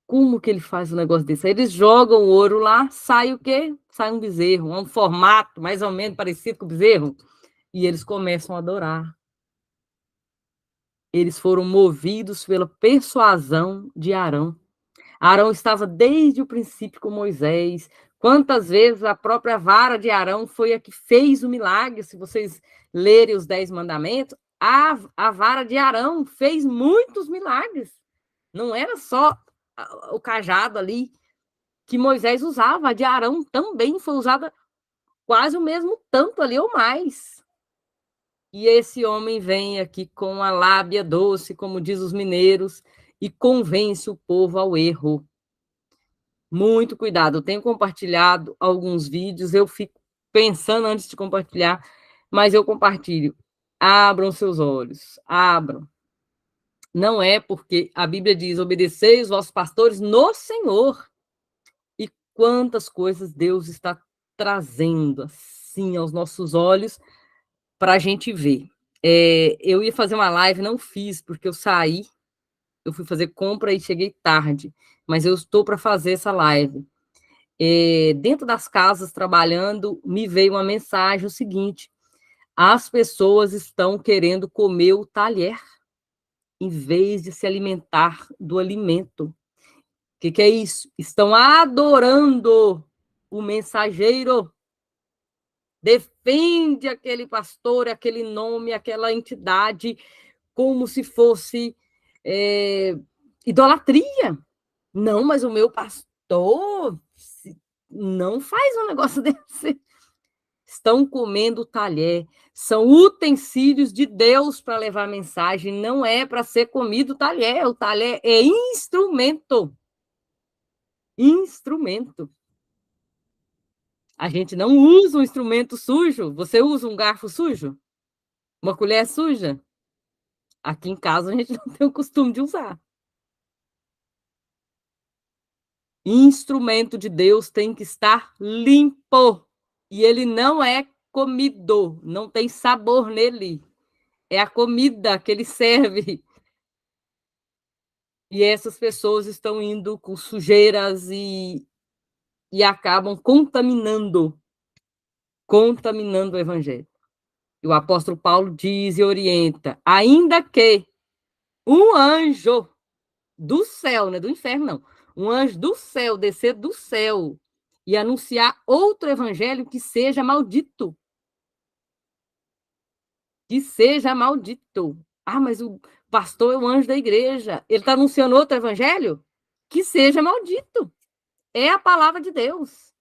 Como que ele faz um negócio desse? Aí eles jogam o ouro lá, sai o quê? Sai um bezerro, um formato mais ou menos parecido com o bezerro. E eles começam a adorar. Eles foram movidos pela persuasão de Arão. Arão estava desde o princípio com Moisés. Quantas vezes a própria vara de Arão foi a que fez o milagre? Se vocês lerem os 10 mandamentos, a vara de Arão fez muitos milagres. Não era só o cajado ali que Moisés usava, a de Arão também foi usada quase o mesmo tanto ali ou mais. E esse homem vem aqui com a lábia doce, como diz os mineiros, e convence o povo ao erro. Muito cuidado, eu tenho compartilhado alguns vídeos, eu fico pensando antes de compartilhar, mas eu compartilho. Abram seus olhos, abram. Não é porque a Bíblia diz, obedecei os vossos pastores no Senhor. E quantas coisas Deus está trazendo assim aos nossos olhos para a gente ver. Eu ia fazer uma live, não fiz, porque eu saí, eu fui fazer compra e cheguei tarde, mas eu estou para fazer essa live. Dentro das casas, trabalhando, me veio uma mensagem, o seguinte, as pessoas estão querendo comer o talher. em vez de se alimentar do alimento. O que é isso? Estão adorando o mensageiro. Defende aquele pastor, aquele nome, aquela entidade, como se fosse idolatria. Não, mas o meu pastor não faz um negócio desse. Estão comendo o talher. São utensílios de Deus para levar mensagem. Não é para ser comido o talher. O talher é instrumento. Instrumento. A gente não usa um instrumento sujo. Você usa um garfo sujo? Uma colher suja? Aqui em casa a gente não tem o costume de usar. Instrumento de Deus tem que estar limpo. E ele não é comido, não tem sabor nele. É a comida que ele serve. E essas pessoas estão indo com sujeiras e acabam contaminando o evangelho. E o apóstolo Paulo diz e orienta, ainda que um anjo do céu, não é do inferno, não, um anjo do céu descer do céu e anunciar outro evangelho que seja maldito. Que seja maldito. Ah, mas o pastor é o anjo da igreja. Ele está anunciando outro evangelho? Que seja maldito. É a palavra de Deus.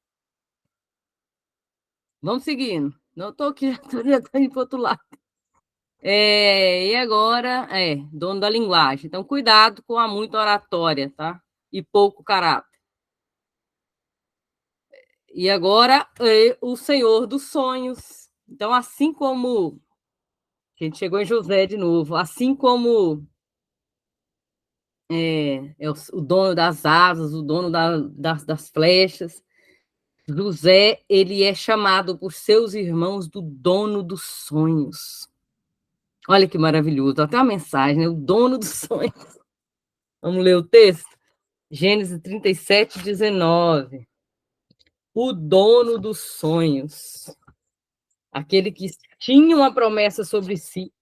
Vamos seguindo. Não estou aqui, já estou indo para o outro lado. E agora, dono da linguagem. Então, cuidado com a muita oratória, tá? E pouco caráter. E agora, o Senhor dos sonhos. Então, assim como... A gente chegou em José de novo. Assim como... é o dono das asas, o dono das flechas. José, ele é chamado por seus irmãos do dono dos sonhos. Olha que maravilhoso, até uma mensagem, né? O dono dos sonhos. Vamos ler o texto? Gênesis 37, 19. O dono dos sonhos. Aquele que tinha uma promessa sobre si.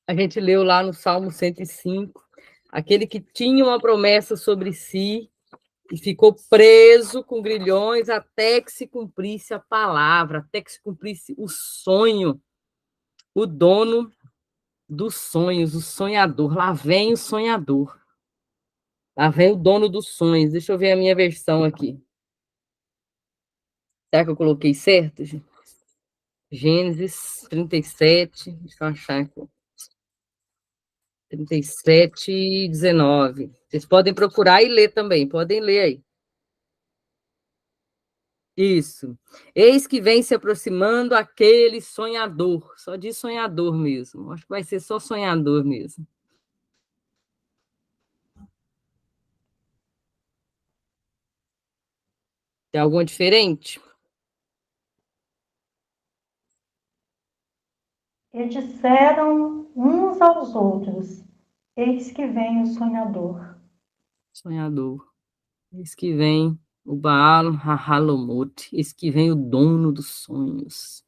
A gente leu lá no Salmo 105. Aquele que tinha uma promessa sobre si e ficou preso com grilhões até que se cumprisse a palavra, até que se cumprisse o sonho. O dono dos sonhos, o sonhador. Lá vem o sonhador. Lá vem o dono dos sonhos. Deixa eu ver a minha versão aqui. Será que eu coloquei certo, gente? Gênesis 37, deixa eu achar aqui. 37, 19. Vocês podem procurar e ler também, podem ler aí. Isso. Eis que vem se aproximando aquele sonhador. Só diz sonhador mesmo. Acho que vai ser só sonhador mesmo. Tem alguma diferente? E disseram uns aos outros, eis que vem o sonhador. Sonhador. Eis que vem o Baal Halomot. Eis que vem o dono dos sonhos.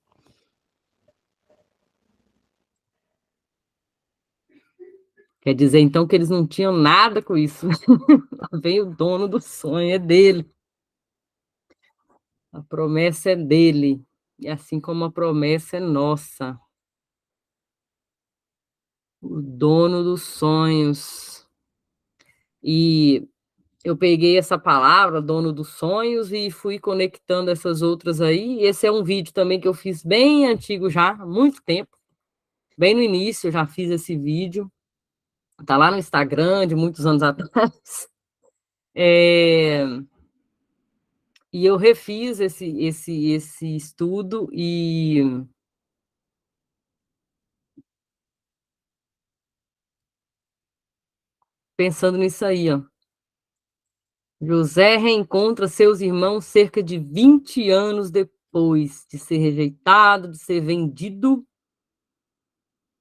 Quer dizer, então, que eles não tinham nada com isso. Vem o dono do sonho, é dele. A promessa é dele. E assim como a promessa é nossa. O dono dos sonhos. E eu peguei essa palavra, dono dos sonhos, e fui conectando essas outras aí. Esse é um vídeo também que eu fiz bem antigo já, há muito tempo. Bem no início eu já fiz esse vídeo. Tá lá no Instagram, de muitos anos atrás. E eu refiz esse estudo e pensando nisso aí, ó. José reencontra seus irmãos cerca de 20 anos depois de ser rejeitado, de ser vendido,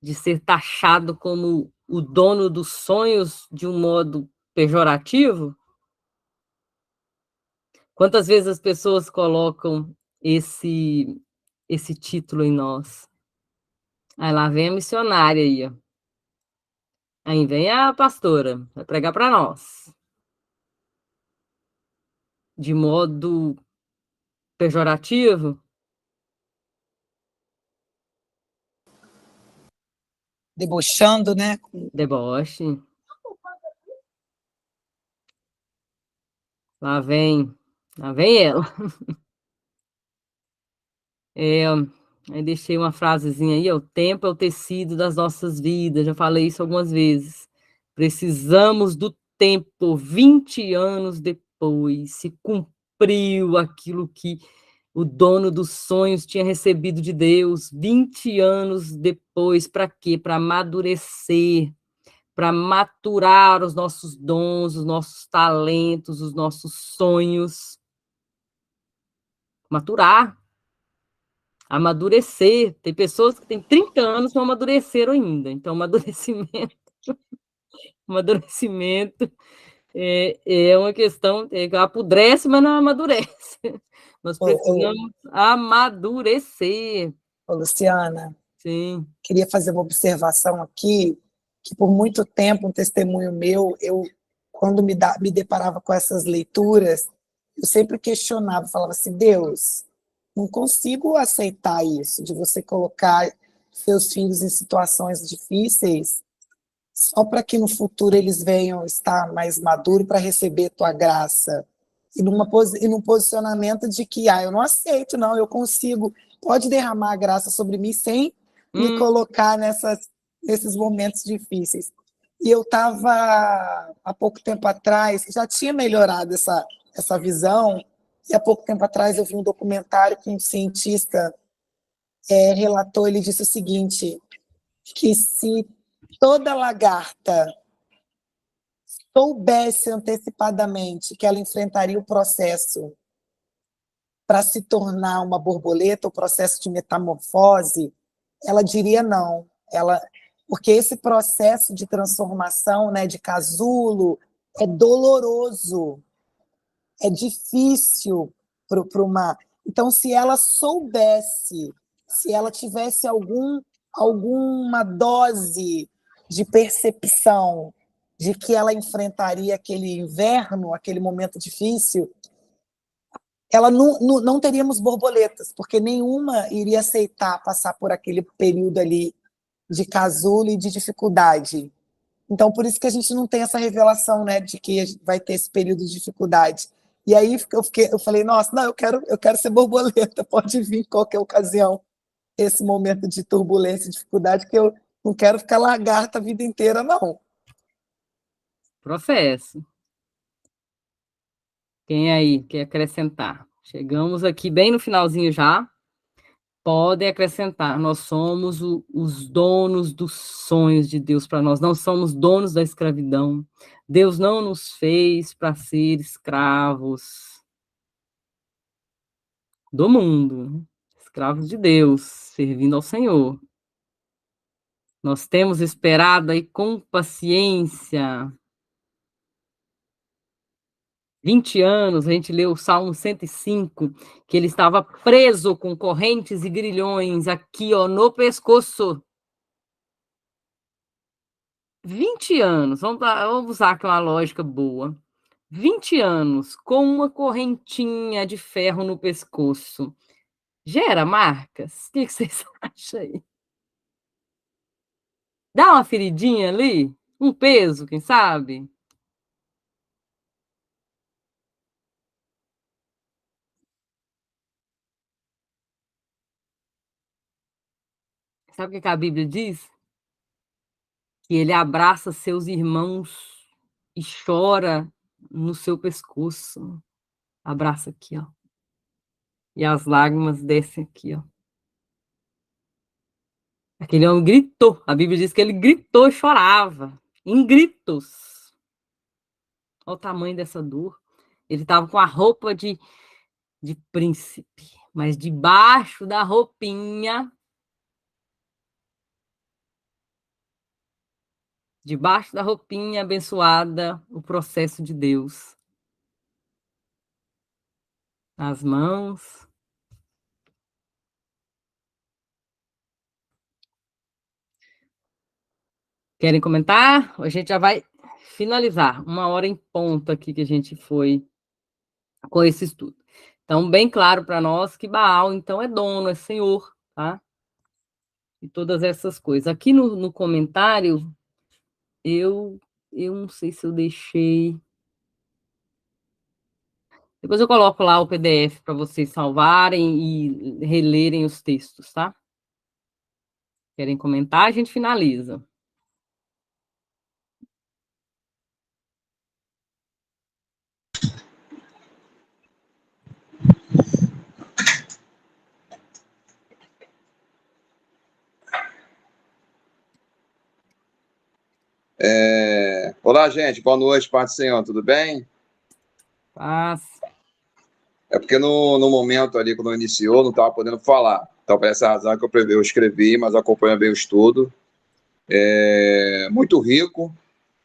de ser taxado como o dono dos sonhos de um modo pejorativo. Quantas vezes as pessoas colocam esse título em nós? Aí lá vem a missionária aí, ó. Aí vem a pastora, vai pregar para nós. De modo pejorativo? Debochando, né? Deboche. Lá vem ela. Aí deixei uma frasezinha aí, ó, o tempo é o tecido das nossas vidas, já falei isso algumas vezes. Precisamos do tempo, 20 anos depois, se cumpriu aquilo que o dono dos sonhos tinha recebido de Deus, 20 anos depois, para quê? Para amadurecer, para maturar os nossos dons, os nossos talentos, os nossos sonhos. Maturar, amadurecer. Tem pessoas que têm 30 anos e não amadureceram ainda. Então, amadurecimento é uma questão, apodrece, mas não amadurece. Nós precisamos amadurecer. Ô, Luciana, Sim. queria fazer uma observação aqui, que por muito tempo, um testemunho meu, quando me deparava com essas leituras, eu sempre questionava, falava assim, Deus, não consigo aceitar isso, de você colocar seus filhos em situações difíceis, só para que no futuro eles venham estar mais maduros para receber tua graça. E num posicionamento de que, eu não aceito, não, eu consigo, pode derramar a graça sobre mim sem me colocar nesses momentos difíceis. E eu estava, há pouco tempo atrás, já tinha melhorado essa visão, e há pouco tempo atrás eu vi um documentário que um cientista relatou, ele disse o seguinte, que se toda lagarta soubesse antecipadamente que ela enfrentaria o processo para se tornar uma borboleta, o processo de metamorfose, ela diria não. Porque esse processo de transformação, né, de casulo, é doloroso, é difícil para uma. Então, se ela soubesse, se ela tivesse alguma dose de percepção de que ela enfrentaria aquele inverno, aquele momento difícil, ela não teríamos borboletas, porque nenhuma iria aceitar passar por aquele período ali de casulo e de dificuldade. Então, por isso que a gente não tem essa revelação, né, de que a gente vai ter esse período de dificuldade. E aí eu falei, nossa, não, eu quero ser borboleta, pode vir em qualquer ocasião, esse momento de turbulência e dificuldade, que eu não quero ficar lagarta a vida inteira, não. Processo. Quem aí quer acrescentar? Chegamos aqui bem no finalzinho já. Podem acrescentar. Nós somos os donos dos sonhos de Deus para nós. Não somos donos da escravidão. Deus não nos fez para ser escravos do mundo, escravos de Deus, servindo ao Senhor. Nós temos esperado aí com paciência 20 anos, a gente leu o Salmo 105, que ele estava preso com correntes e grilhões aqui, ó, no pescoço. 20 anos, vamos usar aqui uma lógica boa. 20 anos com uma correntinha de ferro no pescoço. Gera marcas? O que vocês acham aí? Dá uma feridinha ali? Um peso, quem sabe? Sabe o que a Bíblia diz? Que ele abraça seus irmãos e chora no seu pescoço. Abraça aqui, ó. E as lágrimas descem aqui, ó. Aquele homem gritou. A Bíblia diz que ele gritou e chorava. Em gritos. Olha o tamanho dessa dor. Ele estava com a roupa de príncipe. Mas debaixo da roupinha, abençoada, o processo de Deus. As mãos. Querem comentar? A gente já vai finalizar. 1 hora em ponto aqui que a gente foi com esse estudo. Então, bem claro para nós que Baal, então, é dono, é senhor, tá? E todas essas coisas. Aqui no comentário, eu não sei se eu deixei... Depois eu coloco lá o PDF para vocês salvarem e relerem os textos, tá? Querem comentar? A gente finaliza. Olá, gente. Boa noite, Pai do Senhor. Tudo bem? Paz. É porque no momento ali, quando iniciou, não estava podendo falar. Então, por essa razão que eu escrevi, mas acompanho bem o estudo. Muito rico.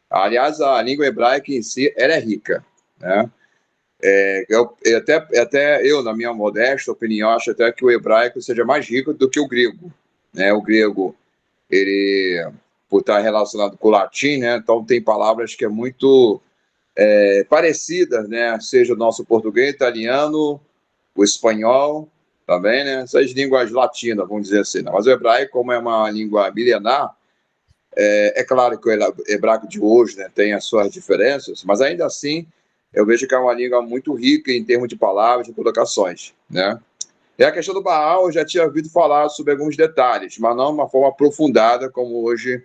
Aliás, a língua hebraica em si, ela é rica, né? Até eu, na minha modesta opinião, acho até que o hebraico seja mais rico do que o grego, né? O grego, ele, por estar relacionado com o latim, né? Então tem palavras que é muito parecidas, né? Seja o nosso português, italiano, o espanhol, também, né? Essas línguas latinas, vamos dizer assim. Né? Mas o hebraico, como é uma língua milenar, é claro que o hebraico de hoje, né, tem as suas diferenças, mas ainda assim eu vejo que é uma língua muito rica em termos de palavras e colocações, né? E a questão do Baal, eu já tinha ouvido falar sobre alguns detalhes, mas não de uma forma aprofundada como hoje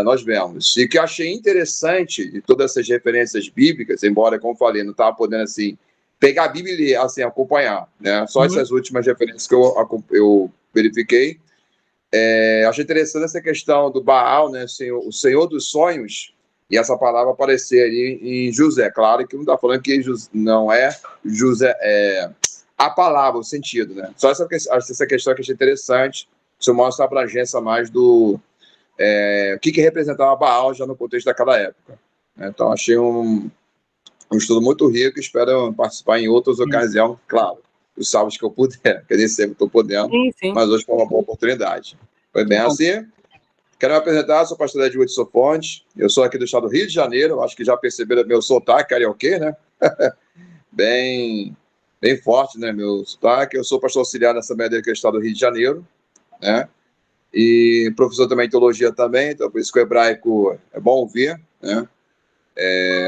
nós vemos. E que eu achei interessante de todas essas referências bíblicas, embora, como falei, não estava podendo assim pegar a Bíblia e assim, acompanhar, né? Só essas últimas referências que eu verifiquei. Achei interessante essa questão do Baal, né? O Senhor dos Sonhos, e essa palavra aparecer ali em José. Claro que não está falando que não é José, a palavra, o sentido, né? Só essa questão que achei interessante. Isso mostra a abrangência mais do o que representava Baal já no contexto daquela época. Então, achei um estudo muito rico. Espero participar em outras ocasiões, claro, os sábados que eu puder, que eu nem sempre estou podendo, mas hoje foi uma boa oportunidade. Foi bem assim. Quero me apresentar, sou pastor Edwidson Fontes, eu sou aqui do estado do Rio de Janeiro, acho que já perceberam meu sotaque carioquês, né? bem forte, né, meu sotaque. Eu sou pastor auxiliar nessa média do estado do Rio de Janeiro, né? E professor também de teologia também, então por isso que o hebraico é bom ouvir, né?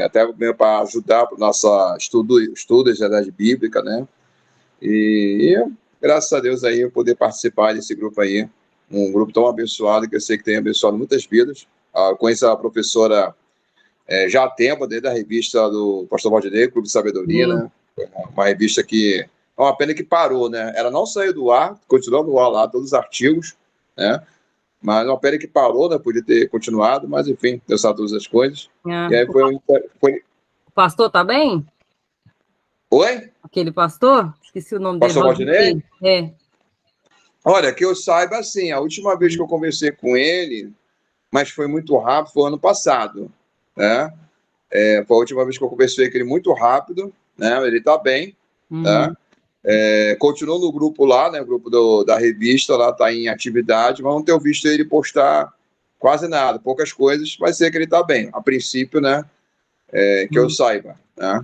Até mesmo para ajudar para o nosso estudo de realidade bíblica, né? E graças a Deus aí eu poder participar desse grupo aí, um grupo tão abençoado, que eu sei que tem abençoado muitas vidas. Eu conheço a professora já há tempo, desde a revista do Pastor Valdinei, Clube de Sabedoria, né? Uma revista que é uma pena que parou, né? Ela não saiu do ar, continuou no ar lá, todos os artigos, né? Mas uma pena que parou, né? Podia ter continuado, mas enfim, Deus sabe todas as coisas. E aí foi... O pastor tá bem? Oi? Aquele pastor? Esqueci o nome dele. Pastor Valdinei? Olha, que eu saiba, assim, a última vez que eu conversei com ele, mas foi muito rápido, foi ano passado, né? Foi a última vez que eu conversei com ele muito rápido, né? Ele tá bem, né? Continuou no grupo lá, né? O grupo da revista lá tá em atividade, mas não tenho visto ele postar quase nada, poucas coisas, mas sei que ele tá bem, a princípio, né? Que eu saiba, né?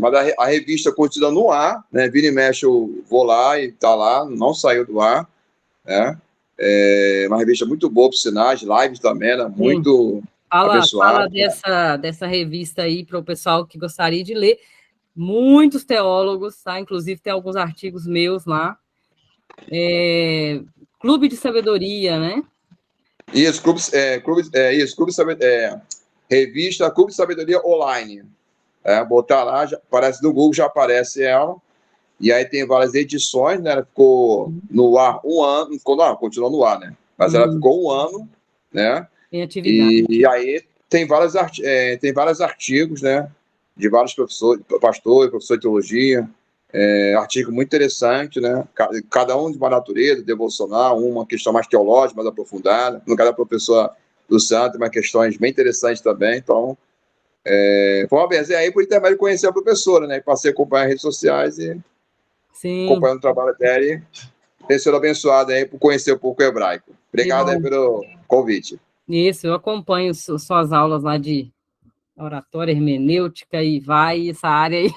Mas a revista continua no ar, né? Vira e mexe, eu vou lá e tá lá, não saiu do ar, né? Uma revista muito boa, por sinal, as lives também, né? Muito abençoada. Fala dessa revista aí para o pessoal que gostaria de ler. Muitos teólogos, tá? Inclusive tem alguns artigos meus lá. Clube de Sabedoria, né? Isso, revista Clube de Sabedoria Online. Botar lá, aparece no Google, já aparece ela. E aí tem várias edições, né? Ela ficou no ar 1 ano, continuou no ar, né? Mas ela ficou 1 ano, né? Em atividade. E aí tem vários artigos, né? De vários professores, pastores, professor de teologia. Artigo muito interessante, né? Cada um de uma natureza, devocional, uma questão mais teológica, mais aprofundada. No caso da professora do Santo, uma questões bem interessantes também. Então, foi uma vez. E aí, por intermédio, conhecer a professora, né? Passei a acompanhar as redes sociais e acompanhando o trabalho dela e ter sido abençoado aí por conhecer um pouco o hebraico. Obrigado aí pelo convite. Isso, eu acompanho suas aulas lá de oratória, hermenêutica, e essa área aí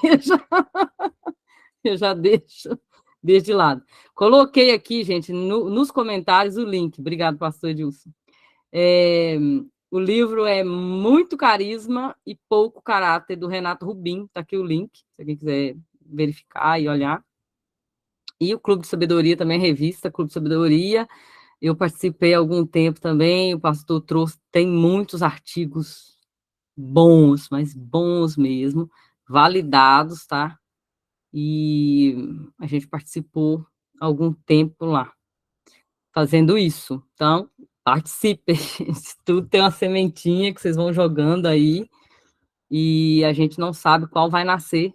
eu já deixo de lado. Coloquei aqui, gente, nos comentários o link. Obrigado, pastor Edilson. O livro é Muito Carisma e Pouco Caráter, do Renato Rubim. Está aqui o link, se alguém quiser verificar e olhar. E o Clube de Sabedoria também, a revista Clube de Sabedoria. Eu participei há algum tempo também, o pastor trouxe, tem muitos artigos bons, mas bons mesmo, validados, tá? E a gente participou há algum tempo lá, fazendo isso. Então, participem, tudo tem uma sementinha que vocês vão jogando aí, e a gente não sabe qual vai nascer,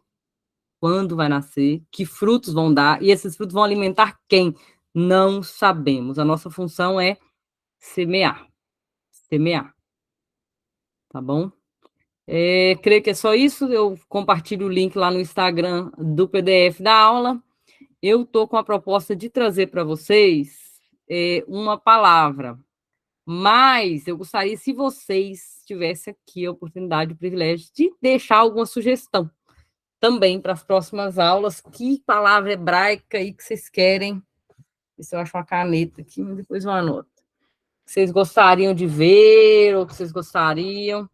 quando vai nascer, que frutos vão dar, e esses frutos vão alimentar quem? Não sabemos. A nossa função é semear. Tá bom? Creio que é só isso. Eu compartilho o link lá no Instagram do PDF da aula. Eu estou com a proposta de trazer para vocês uma palavra, mas eu gostaria, se vocês tivessem aqui a oportunidade, o privilégio de deixar alguma sugestão também para as próximas aulas. Que palavra hebraica aí que vocês querem? Se eu acho uma caneta aqui, depois eu anoto. Que vocês gostariam de ver, ou que vocês gostariam.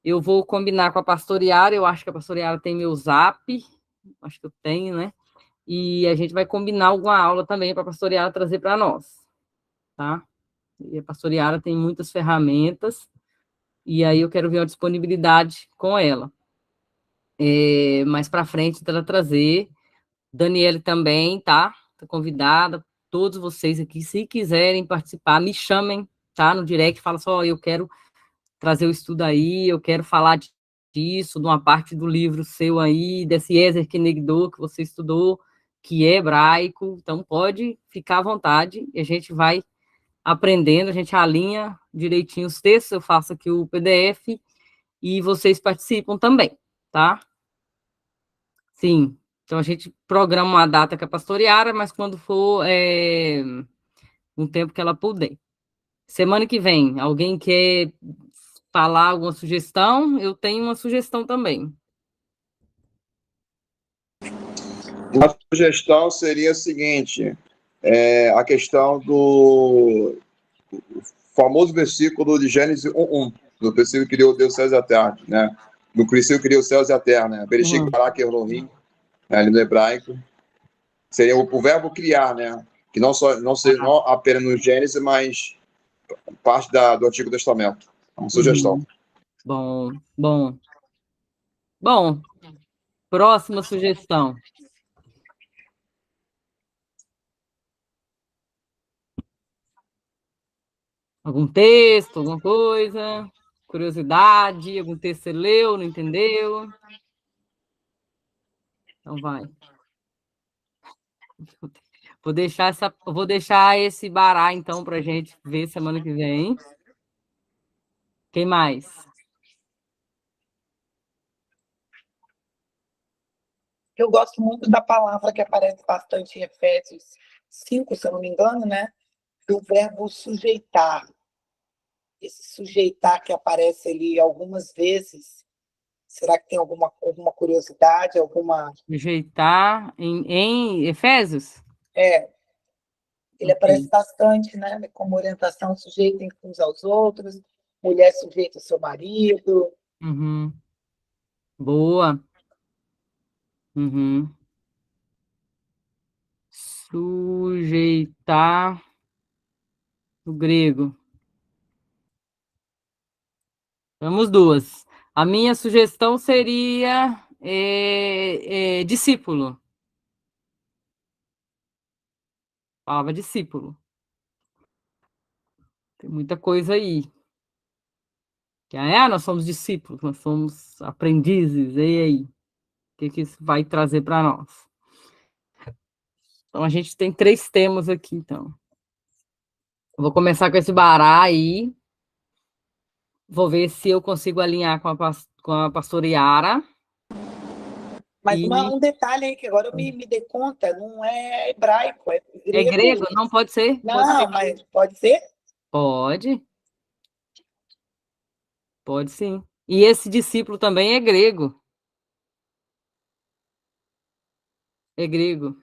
Eu vou combinar com a pastoreara, eu acho que a pastoreara tem meu zap, acho que eu tenho, né? E a gente vai combinar alguma aula também para a pastoreara trazer para nós, tá? E a pastoreara tem muitas ferramentas, e aí eu quero ver uma disponibilidade com ela. Mais para frente, ela trazer. Daniele também, tá? Tá convidada. Todos vocês aqui, se quiserem participar, me chamem, tá? No direct, fala só, eu quero trazer o estudo aí, eu quero falar disso, de uma parte do livro seu aí, desse Ezer Kenegdo que você estudou, que é hebraico, então pode ficar à vontade, e a gente vai aprendendo, a gente alinha direitinho os textos, eu faço aqui o PDF, e vocês participam também, tá? Sim, então a gente programa uma data com a pastoreara, mas quando for um tempo que ela puder. Semana que vem, alguém quer falar alguma sugestão? Eu tenho uma sugestão também. A sugestão seria a seguinte, a questão do famoso versículo de Gênesis 1:1, no princípio criou Deus os céus e a terra, né? No princípio criou os céus e a terra, né? Bereshit Barak Elohim, ali no hebraico. Seria o verbo criar, né? Que não apenas no Gênesis, mas parte do Antigo Testamento. É uma sugestão. Bom. Próxima sugestão. Algum texto, alguma coisa? Curiosidade? Algum texto você leu, não entendeu? Então vai. Vou deixar esse bará, então, para a gente ver semana que vem. Quem mais? Eu gosto muito da palavra que aparece bastante em Efésios 5, se eu não me engano, né? Do verbo sujeitar. Esse sujeitar que aparece ali algumas vezes. Será que tem alguma curiosidade, alguma... Sujeitar em Efésios? Ele aparece bastante, né? Como orientação, sujeitem uns aos outros, mulher sujeita ao seu marido. Uhum. Boa. Uhum. Sujeitar no grego. Vamos duas. A minha sugestão seria discípulo. Palavra discípulo. Tem muita coisa aí. Nós somos discípulos, nós somos aprendizes. E aí? O que isso vai trazer para nós? Então, a gente tem 3 temas aqui, então. Eu vou começar com esse bará aí. Vou ver se eu consigo alinhar com a pastora Yara. Mas um detalhe aí que agora eu me dei conta, não é hebraico, é grego. É grego? Não pode ser? Não, mas pode ser? Pode. Pode sim. E esse discípulo também é grego. É grego.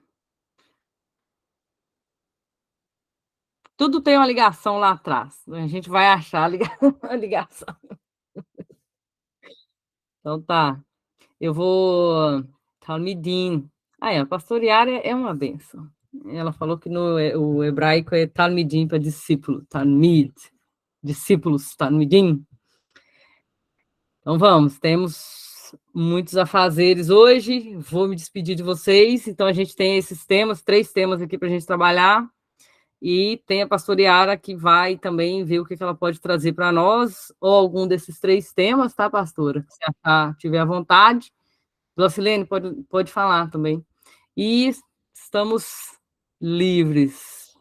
Tudo tem uma ligação lá atrás. A gente vai achar a ligação. Então tá. Eu vou. Talmidim. A pastorear é uma benção. Ela falou que o hebraico é talmidim para discípulo. Talmid. Discípulos, talmidim. Então vamos, temos muitos afazeres hoje. Vou me despedir de vocês. Então a gente tem esses temas, 3 temas aqui para a gente trabalhar. E tem a pastora Yara que vai também ver o que ela pode trazer para nós, ou algum desses 3 temas, tá, pastora? Se tiver à vontade. Glaucilene, pode falar também. E estamos livres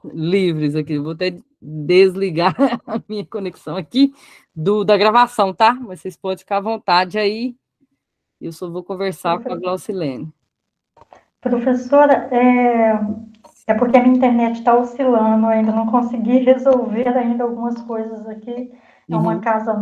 aqui. Vou até desligar a minha conexão aqui da gravação, tá? Mas vocês podem ficar à vontade aí. Eu só vou conversar com a Glaucilene. Professora, é porque a minha internet está oscilando, ainda não consegui resolver ainda algumas coisas aqui. É uma casa